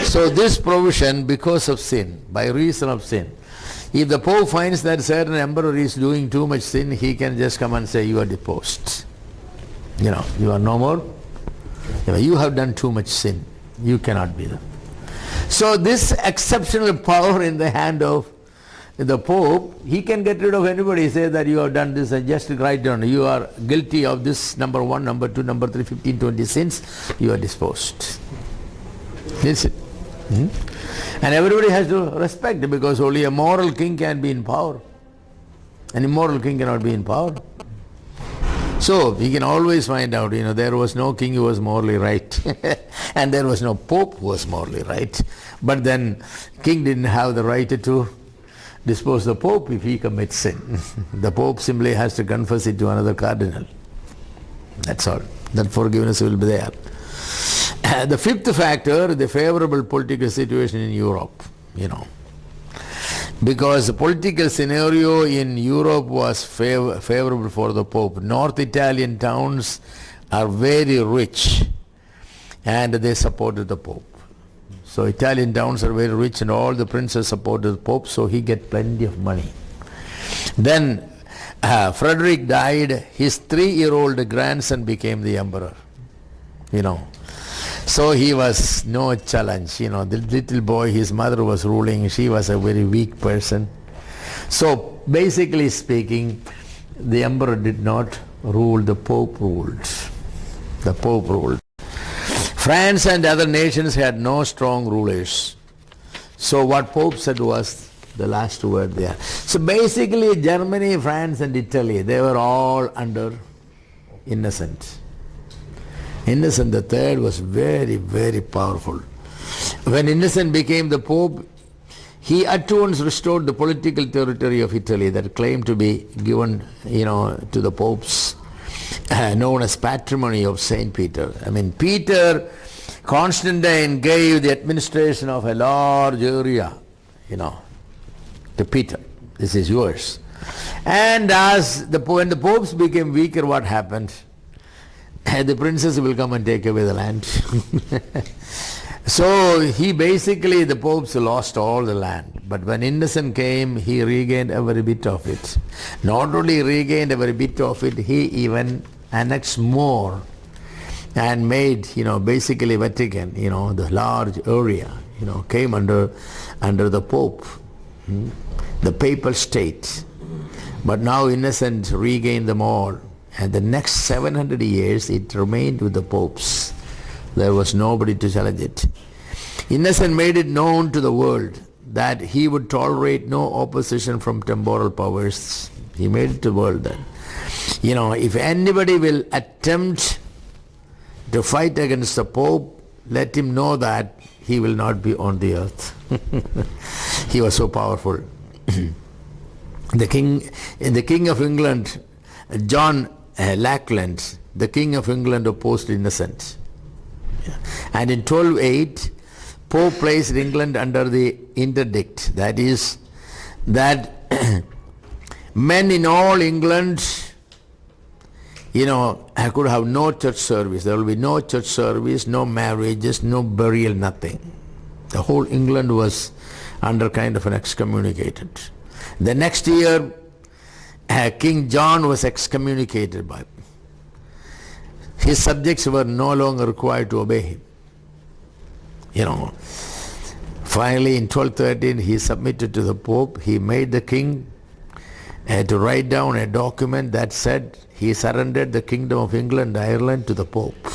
So this provision, because of sin, by reason of sin, if the Pope finds that certain emperor is doing too much sin, he can just come and say, you are deposed. You are no more. You have done too much sin. You cannot be there. So this exceptional power in the hand of the Pope, he can get rid of anybody, say that you have done this and just write down, you are guilty of this, number 1, number 2, number 3, 15, 20 sins, you are disposed. That's it. And everybody has to respect it, because only a moral king can be in power. An immoral king cannot be in power. So we can always find out, there was no king who was morally right and there was no Pope who was morally right. But then king didn't have the right to dispose the Pope if he commits sin. The Pope simply has to confess it to another cardinal. That's all. That forgiveness will be there. The 5th factor, the favorable political situation in Europe. because the political scenario in Europe was favorable for the Pope. North Italian towns are very rich and they supported the Pope. So Italian towns are very rich and all the princes supported the Pope, so he get plenty of money. Then Frederick died, his 3-year-old grandson became the emperor. So he was no challenge. The little boy, his mother was ruling, she was a very weak person. So basically speaking, the emperor did not rule, the Pope ruled. The Pope ruled. France and other nations had no strong rulers. So what Pope said was the last word there. So basically Germany, France and Italy, they were all under Innocent. Innocent III was very, very powerful. When Innocent became the Pope, he at once restored the political territory of Italy that claimed to be given, to the popes, known as patrimony of Saint Peter. Constantine gave the administration of a large area, to Peter. This is yours. And when the popes became weaker, what happened? The princes will come and take away the land. So the popes lost all the land. But when Innocent came, he regained every bit of it. Not only regained every bit of it, he even annexed more and made, Vatican, the large area, came under the Pope, the papal state. But now Innocent regained them all. And the next 700 years it remained with the popes. There was nobody to challenge it. Innocent made it known to the world that he would tolerate no opposition from temporal powers. He made it to the world that, if anybody will attempt to fight against the Pope, let him know that he will not be on the earth. He was so powerful. The King of England, John Lackland, the King of England, opposed Innocent. And in 1208, Pope placed England under the interdict. That is, that men in all England, could have no church service. There will be no church service, no marriages, no burial, nothing. The whole England was under kind of an excommunicated. The next year, King John was excommunicated by him. His subjects were no longer required to obey him. Finally in 1213 he submitted to the Pope. He made the king to write down a document that said he surrendered the kingdom of England and Ireland to the Pope.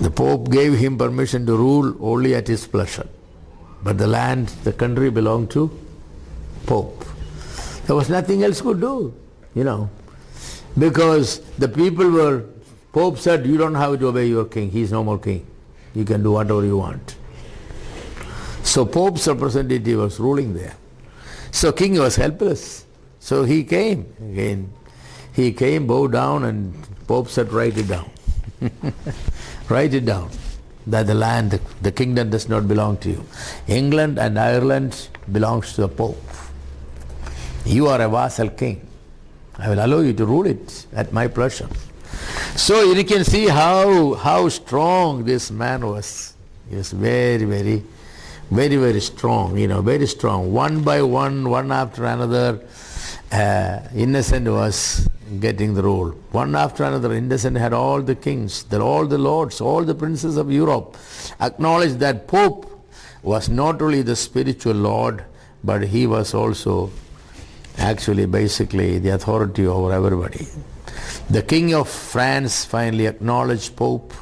The Pope gave him permission to rule only at his pleasure. But the land, the country belonged to Pope. There was nothing else could do, because the people were, Pope said, you don't have to obey your king, he is no more king. You can do whatever you want. So Pope's representative was ruling there. So king was helpless. So he came again. He came, bowed down, and Pope said, write it down. Write it down. That the land, the kingdom does not belong to you. England and Ireland belongs to the Pope. You are a vassal king. I will allow you to rule it at my pleasure. So you can see how strong this man was. He was very, very, very, very strong, very strong. One by one after another, Innocent was getting the rule. One after another, Innocent had all the kings, all the lords, all the princes of Europe acknowledged that Pope was not only the spiritual lord, but he was also actually basically the authority over everybody. The King of France finally acknowledged Pope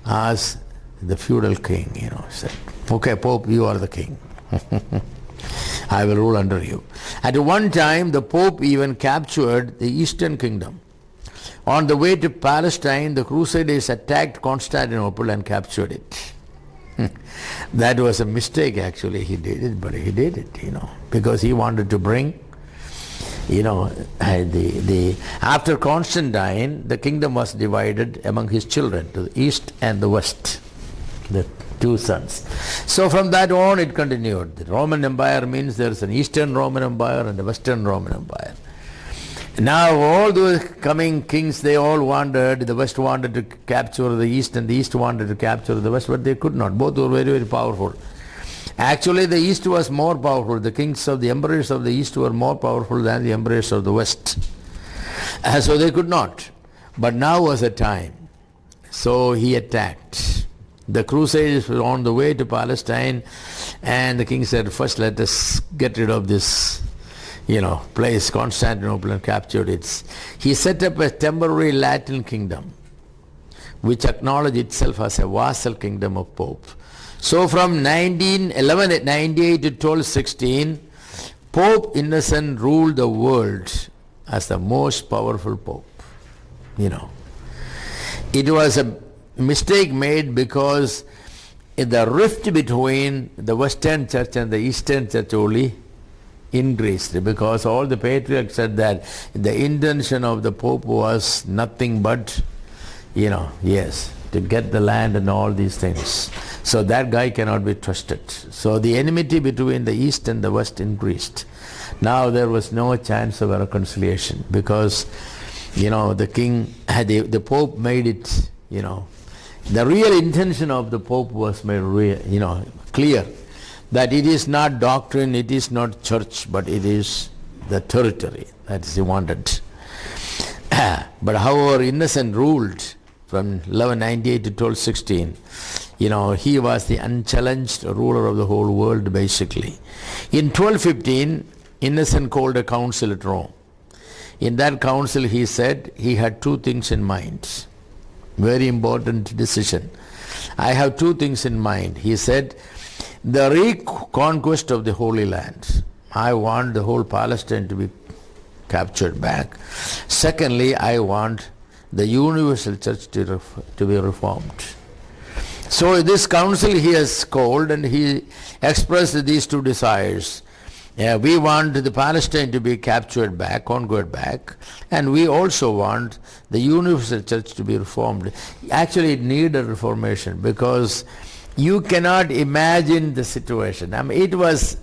as the feudal king, said, okay, Pope, you are the king. I will rule under you. At one time, the Pope even captured the Eastern Kingdom. On the way to Palestine, the Crusaders attacked Constantinople and captured it. That was a mistake actually, he did it, but he did it, because he wanted to bring, after Constantine, the kingdom was divided among his children to the east and the west. the two sons. So from that on it continued. The Roman Empire means there is an Eastern Roman Empire and a Western Roman Empire. Now all those coming kings, they all wanted, the West wanted to capture the East and the East wanted to capture the West, but they could not. Both were very, very powerful. Actually the East was more powerful. The kings of the emperors of the East were more powerful than the emperors of the West. So they could not. But now was the time. So he attacked. The Crusades were on the way to Palestine, and the king said, first let us get rid of this, place, Constantinople, and captured it. He set up a temporary Latin kingdom, which acknowledged itself as a vassal kingdom of Pope. So from 1198 to 1216, Pope Innocent ruled the world as the most powerful Pope. It was a mistake made because the rift between the Western Church and the Eastern Church only increased, because all the patriarchs said that the intention of the Pope was nothing but, to get the land and all these things. So that guy cannot be trusted. So the enmity between the East and the West increased. Now there was no chance of a reconciliation because, the king, the Pope made it, the real intention of the Pope was made clear, that it is not doctrine, it is not church, but it is the territory that he wanted. But however, Innocent ruled from 1198 to 1216. He was the unchallenged ruler of the whole world basically. In 1215, Innocent called a council at Rome. In that council he said he had two things in mind. Very important decision. I have two things in mind. He said, the reconquest of the Holy Land. I want the whole Palestine to be captured back. Secondly, I want the universal church to be reformed. So this council he has called and he expressed these two desires. We want the Palestine to be captured back, conquered back, and we also want the universal church to be reformed. Actually it needed reformation because you cannot imagine the situation. It was,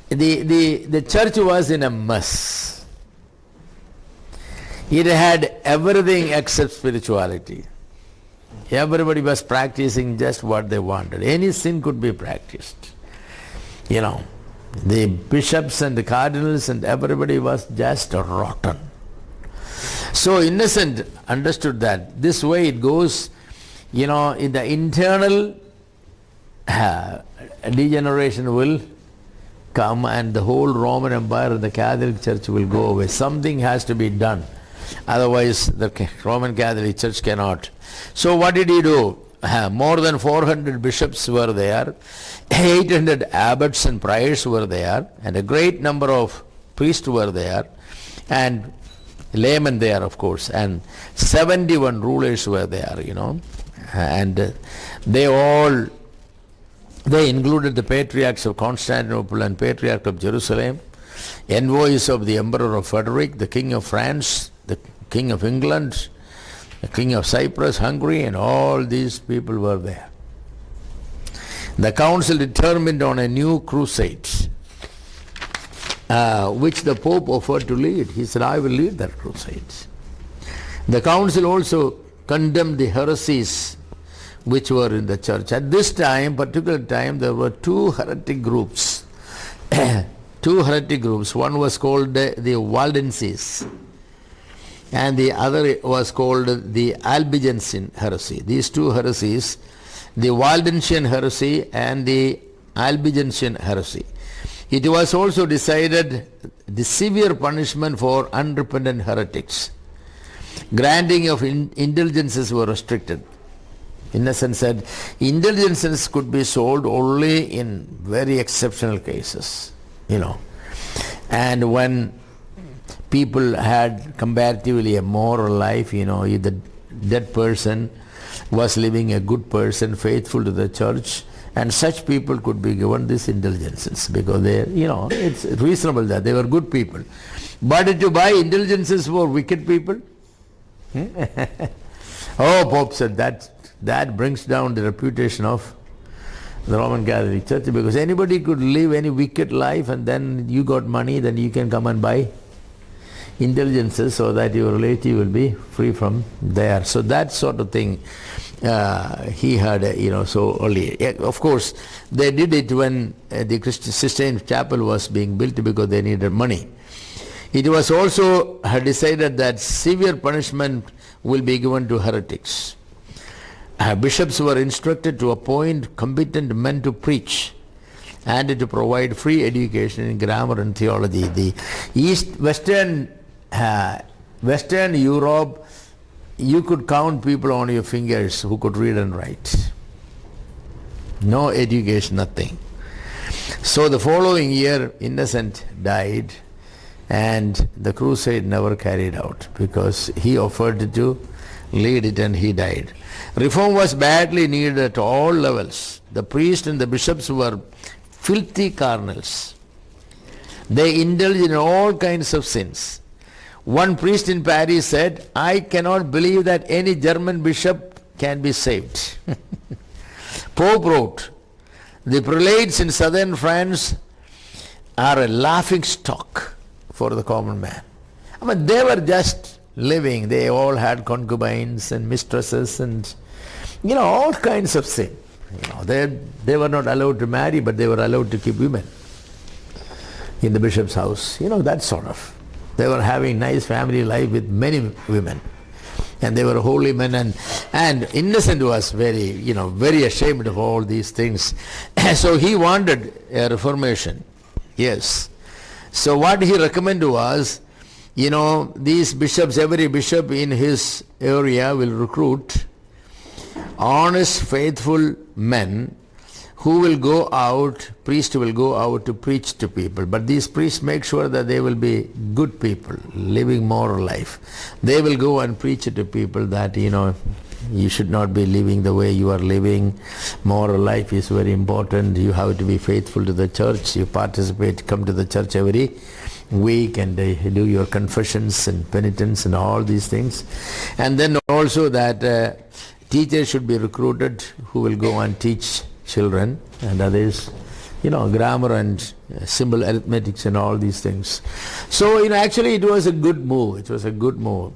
the church was in a mess. It had everything except spirituality. Everybody was practicing just what they wanted. Any sin could be practiced. The bishops and the cardinals and everybody was just rotten. So Innocent understood that this way it goes, in the internal degeneration will come and the whole Roman Empire and the Catholic Church will go away. Something has to be done. Otherwise the Roman Catholic Church cannot. So what did he do? More than 400 bishops were there, 800 abbots and priors were there, and a great number of priests were there, and laymen there of course, and 71 rulers were there, and they included the patriarchs of Constantinople and patriarch of Jerusalem, envoys of the emperor of Frederick, the king of France, the king of England, the king of Cyprus, Hungary, and all these people were there. The council determined on a new crusade, which the Pope offered to lead. He said, I will lead that crusade. The council also condemned the heresies which were in the church. At this time, particular time, there were two heretic groups. One was called the Waldenses, and the other was called the Albigensian heresy. These two heresies, the Waldensian heresy and the Albigensian heresy. It was also decided the severe punishment for unrepentant heretics. Granting of indulgences were restricted. Innocent said indulgences could be sold only in very exceptional cases, and when people had comparatively a moral life, if the dead person was living a good person, faithful to the church, and such people could be given these indulgences because they, it's reasonable that they were good people. But to buy indulgences for wicked people? Oh, Pope said that brings down the reputation of the Roman Catholic Church, because anybody could live any wicked life, and then you got money, then you can come and buy indulgences so that your relative will be free from there. So that sort of thing he had, so early. Of course, they did it when the Sistine Chapel was being built because they needed money. It was also decided that severe punishment will be given to heretics. Bishops were instructed to appoint competent men to preach and to provide free education in grammar and theology. The Western Europe, you could count people on your fingers who could read and write. No education, nothing. So the following year, Innocent died, and the crusade never carried out because he offered to lead it and he died. Reform was badly needed at all levels. The priests and the bishops were filthy carnals. They indulged in all kinds of sins. One priest in Paris said, "I cannot believe that any German bishop can be saved." Pope wrote, "The prelates in southern France are a laughing stock for the common man." I mean, they were just living. They all had concubines and mistresses and, all kinds of sin. They were not allowed to marry, but they were allowed to keep women in the bishop's house. That sort of. They were having nice family life with many women. And they were holy men, and Innocent was very ashamed of all these things. So he wanted a reformation. Yes. So what he recommended was, these bishops, every bishop in his area will recruit honest, faithful men who will go out, priests will go out to preach to people. But these priests make sure that they will be good people, living moral life. They will go and preach to people that, you should not be living the way you are living. Moral life is very important. You have to be faithful to the church. You participate, come to the church every week and do your confessions and penitence and all these things. And then also that teachers should be recruited who will go and teach children and others, grammar and symbol arithmetics and all these things. So, actually it was a good move. It was a good move.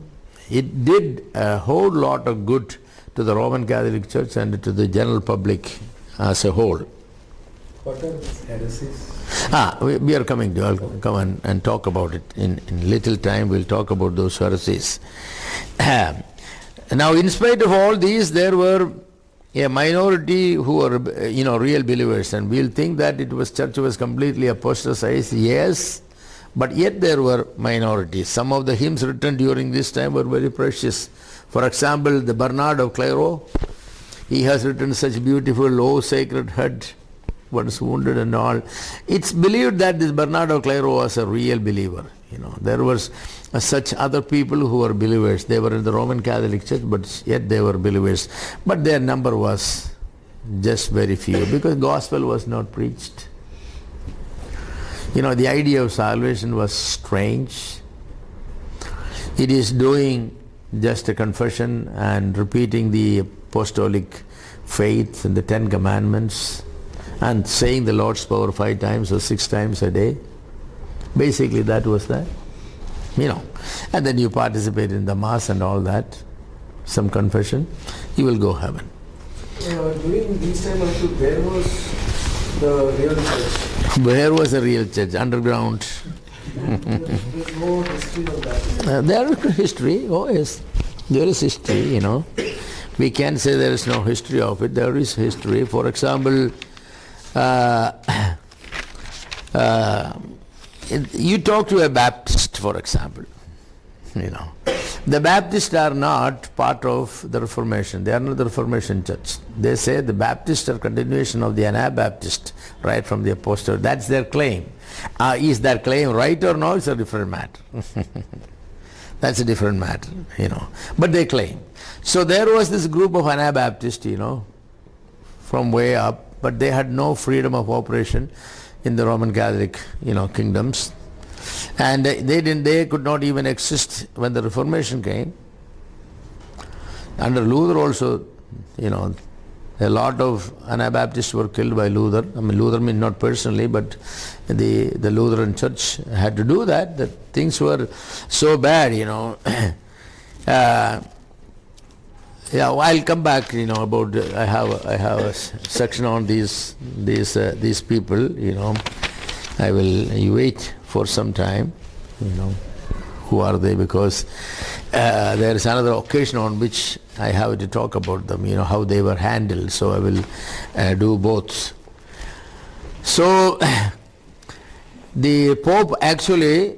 It did a whole lot of good to the Roman Catholic Church and to the general public as a whole. What are these heresies? We are coming to, I'll come and talk about it in little time. We'll talk about those heresies. Now, in spite of all these, there were a minority who were, real believers, and we'll think that church was completely apostatized. Yes, but yet there were minorities. Some of the hymns written during this time were very precious. For example, the Bernard of Clairvaux, he has written such beautiful, "O Sacred Heart, once wounded," and all. It's believed that this Bernard of Clairvaux was a real believer. There was such other people who were believers. They were in the Roman Catholic Church, but yet they were believers. But their number was just very few because gospel was not preached. The idea of salvation was strange. It is doing just a confession and repeating the apostolic faith and the 10 Commandments and saying the Lord's Prayer 5 times or 6 times a day. Basically that was that. And then you participate in the Mass and all that, some confession, you will go heaven. During these times, where was the real church? Where was the real church? Underground. There's no history of that. There is history, oh yes. There is history, We can't say there is no history of it. There is history. For example, you talk to a Baptist, for example, the Baptists are not part of the Reformation. They are not the Reformation church. They say the Baptists are continuation of the Anabaptist, right from the apostle. That's their claim. Is that claim right or no? It's a different matter. That's a different matter, But they claim. So there was this group of Anabaptists, from way up, but they had no freedom of operation in the Roman Catholic, kingdoms. And they could not even exist when the Reformation came. Under Luther also, A lot of Anabaptists were killed by Luther. I mean, Luther means not personally, but the Lutheran Church had to do that. That things were so bad, Yeah, I'll come back. About I have a section on these people. I will you wait for some time. Who are they? Because there is another occasion on which I have to talk about them. How they were handled. So I will do both. So the Pope actually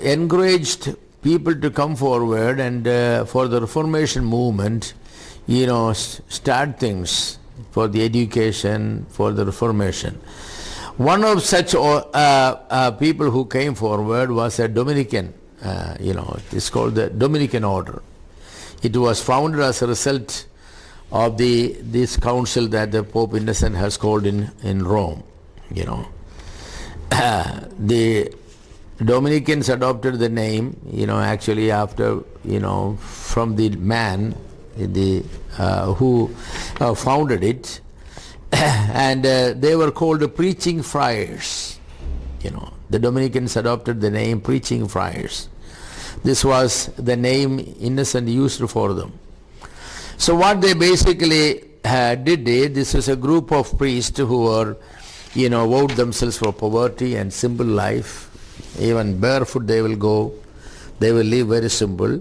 encouraged people to come forward and for the Reformation movement. Start things for the education, for the Reformation. One of such people who came forward was a Dominican, it's called the Dominican order. It was founded as a result of this council that the Pope Innocent has called in Rome, The Dominicans adopted the name, actually after, from the man, who founded it, and they were called the preaching friars. The Dominicans adopted the name preaching friars. This was the name Innocent used for them. So what they basically did, this was a group of priests who were, vowed themselves for poverty and simple life. Even barefoot they will go. They will live very simple.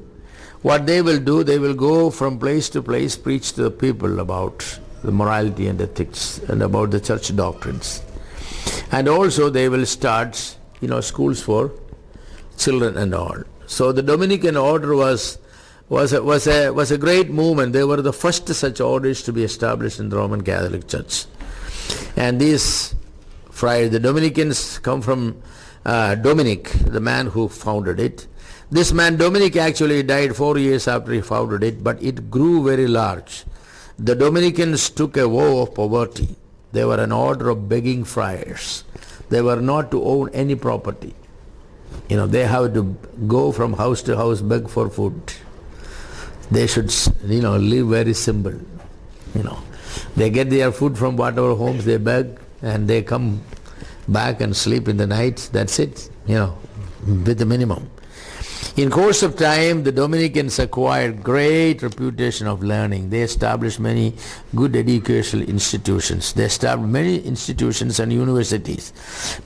What they will do, they will go from place to place, preach to the people about the morality and ethics and about the church doctrines. And also they will start, schools for children and all. So the Dominican order was a great movement. They were the first such orders to be established in the Roman Catholic Church. And these friars, the Dominicans, come from Dominic, the man who founded it. This man Dominic actually died 4 years after he founded it, but it grew very large. The Dominicans took a vow of poverty. They were an order of begging friars. They were not to own any property. They have to go from house to house, beg for food. They should, live very simple. They get their food from whatever homes they beg, and they come back and sleep in the night. That's it, with the minimum. In course of time, the Dominicans acquired great reputation of learning. They established many good educational institutions. They established many institutions and universities.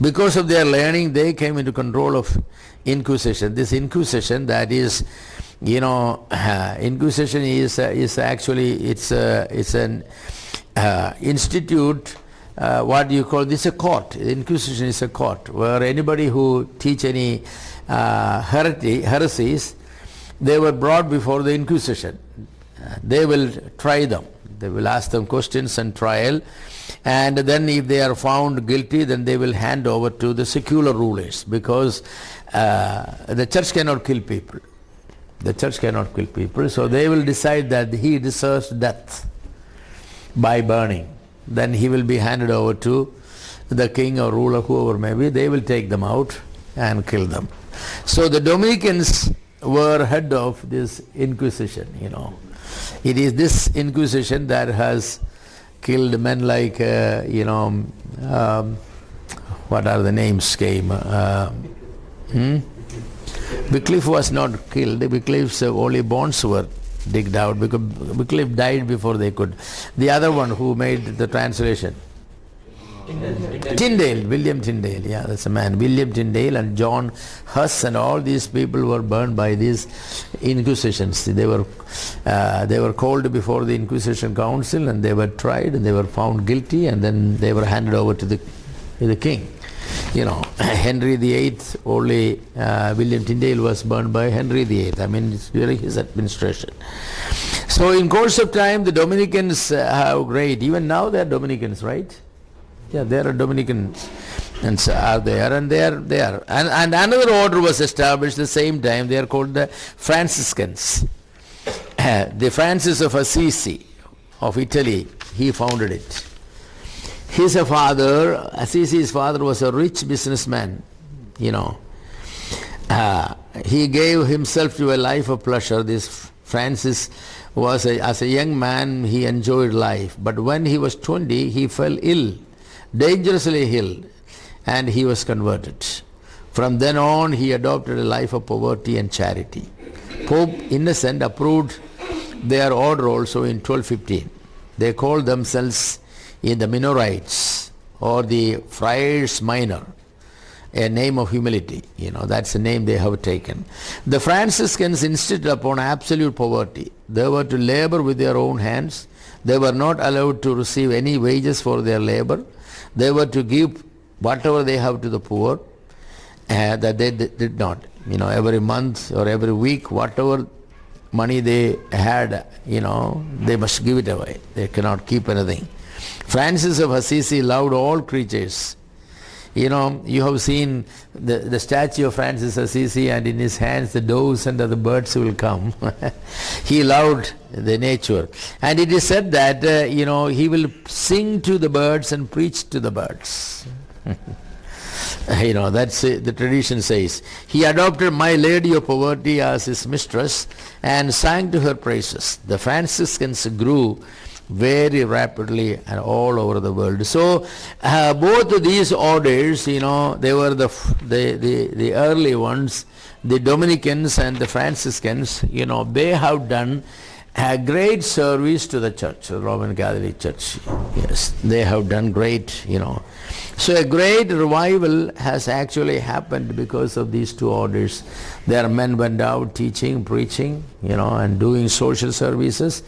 Because of their learning, they came into control of Inquisition. This Inquisition, that is, Inquisition is actually, it's an institute. What do you call this? A court. Inquisition is a court where anybody who teach any heresies, they were brought before the Inquisition. They will try them. They will ask them questions and trial, and then if they are found guilty, then they will hand over to the secular rulers, because the church cannot kill people. The church cannot kill people, so they will decide that he deserves death by burning. Then he will be handed over to the king or ruler, whoever may be. They will take them out and kill them. So the Dominicans were head of this Inquisition, It is this Inquisition that has killed men like, what are the names came? Wycliffe was not killed. Wycliffe's only bones were digged out because Wycliffe died before they could. The other one who made the translation, Tyndale, William Tyndale, that's a man. William Tyndale and John Huss and all these people were burned by these Inquisitions. They were called before the Inquisition Council, and they were tried, and they were found guilty, and then they were handed over to the king. Henry VIII, only William Tyndale was burned by Henry VIII. I mean, it's really his administration. So in course of time, the Dominicans have great, even now they are Dominicans, right? Yeah, there are Dominicans and are there, and they are. And another order was established the same time. They are called the Franciscans. The Francis of Assisi of Italy, he founded it. His father, Assisi's father, was a rich businessman, He gave himself to a life of pleasure. This Francis as a young man, he enjoyed life. But when he was 20, he fell ill, dangerously ill, and he was converted. From then on, he adopted a life of poverty and charity. Pope Innocent approved their order also in 1215. They called themselves in the Minorites or the Friars Minor, a name of humility. That's the name they have taken. The Franciscans insisted upon absolute poverty. They were to labor with their own hands. They were not allowed to receive any wages for their labor. They were to give whatever they have to the poor, that they did not. Every month or every week, whatever money they had, they must give it away. They cannot keep anything. Francis of Assisi loved all creatures. You have seen the statue of Francis Assisi, and in his hands the doves and the birds will come. He loved the nature. And it is said that, he will sing to the birds and preach to the birds. That's the tradition says. He adopted My Lady of Poverty as his mistress and sang to her praises. The Franciscans grew very rapidly and all over the world. So both of these orders, they were the early ones, the Dominicans and the Franciscans. They have done a great service to the church, the Roman Catholic Church. Yes, they have done great, So a great revival has actually happened because of these two orders. Their men went out teaching, preaching, and doing social services.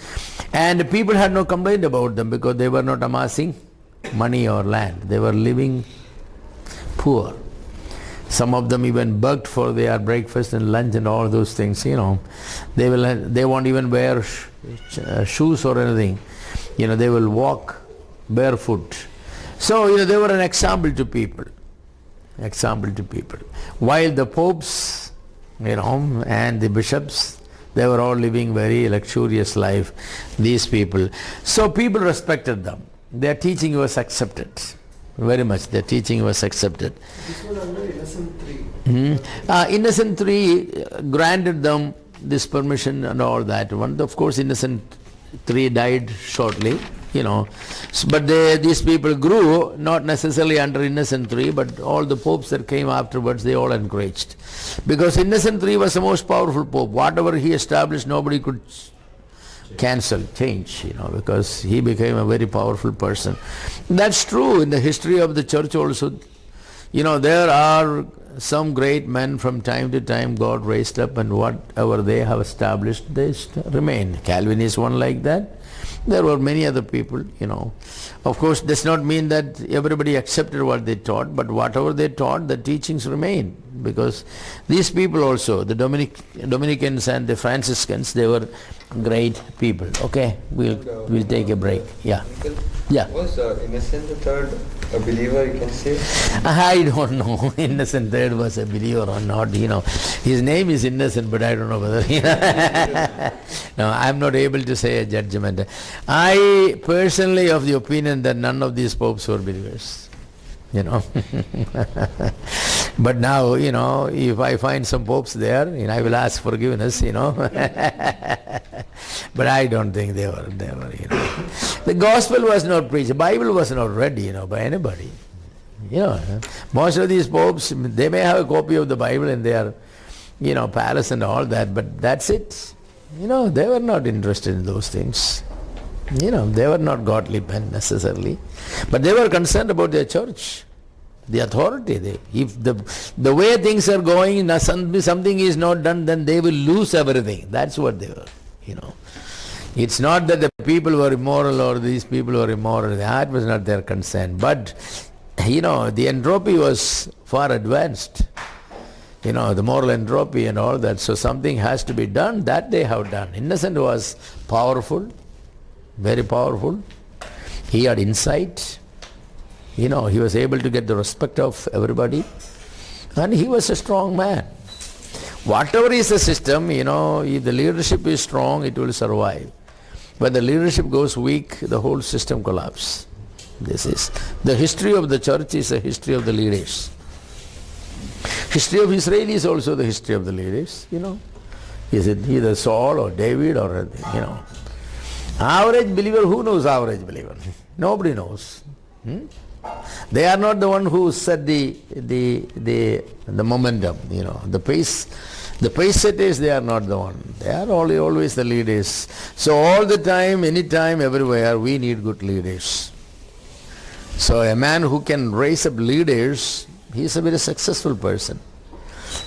And people had no complaint about them because they were not amassing money or land. They were living poor. Some of them even begged for their breakfast and lunch and all those things, They won't even wear shoes or anything. They will walk barefoot. So, they were an example to people. While the popes, and the bishops, they were all living very luxurious life, these people. So people respected them. Their teaching was accepted. Very much. Their teaching was accepted. This was under Innocent III. Innocent III granted them this permission and all that. Of course, Innocent III died shortly. But these people grew, not necessarily under Innocent III, but all the popes that came afterwards, they all encouraged. Because Innocent III was the most powerful pope. Whatever he established, nobody could change, because he became a very powerful person. That's true in the history of the church also. There are some great men from time to time God raised up, and whatever they have established, they remain. Calvin is one like that. There were many other people, Of course, does not mean that everybody accepted what they taught, but whatever they taught, the teachings remain. Because these people also, the Dominicans and the Franciscans, they were great people. Okay, we'll take a break. Yeah. Yeah. Was Innocent III a believer, you can say? I don't know. Innocent III was a believer or not, His name is Innocent, but I don't know whether, No, I'm not able to say a judgment. I personally of the opinion that none of these popes were believers, But now, if I find some popes there, I will ask forgiveness, But I don't think they were. The gospel was not preached. The Bible was not read, by anybody. Most of these popes, they may have a copy of the Bible in their, palace and all that, but that's it. They were not interested in those things. They were not godly men necessarily. But they were concerned about their church, the authority. If the way things are going, something is not done, then they will lose everything. That's what they were, It's not that the people were immoral or these people were immoral. That was not their concern. But, the entropy was far advanced. The moral entropy and all that. So something has to be done. That they have done. Innocent was powerful, very powerful. He had insight. He was able to get the respect of everybody. And he was a strong man. Whatever is the system, if the leadership is strong, it will survive. When the leadership goes weak, the whole system collapses. This is the history of the church is the history of the leaders. History of Israel is also the history of the leaders, Is it either Saul or David or, you know. Average believer, who knows average believer? Nobody knows. They are not the one who set the momentum, you know, the pace. The pace setters, they are not the one. They are always the leaders. So all the time, anytime, everywhere, we need good leaders. So a man who can raise up leaders, he is a very successful person.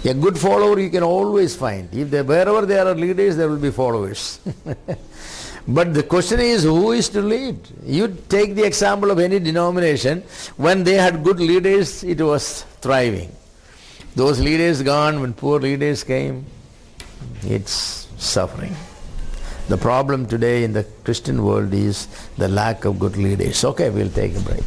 A good follower you can always find. Wherever there are leaders, there will be followers. But the question is, who is to lead? You take the example of any denomination. When they had good leaders, it was thriving. Those leaders gone, when poor leaders came, it's suffering. The problem today in the Christian world is the lack of good leaders. Okay, we'll take a break.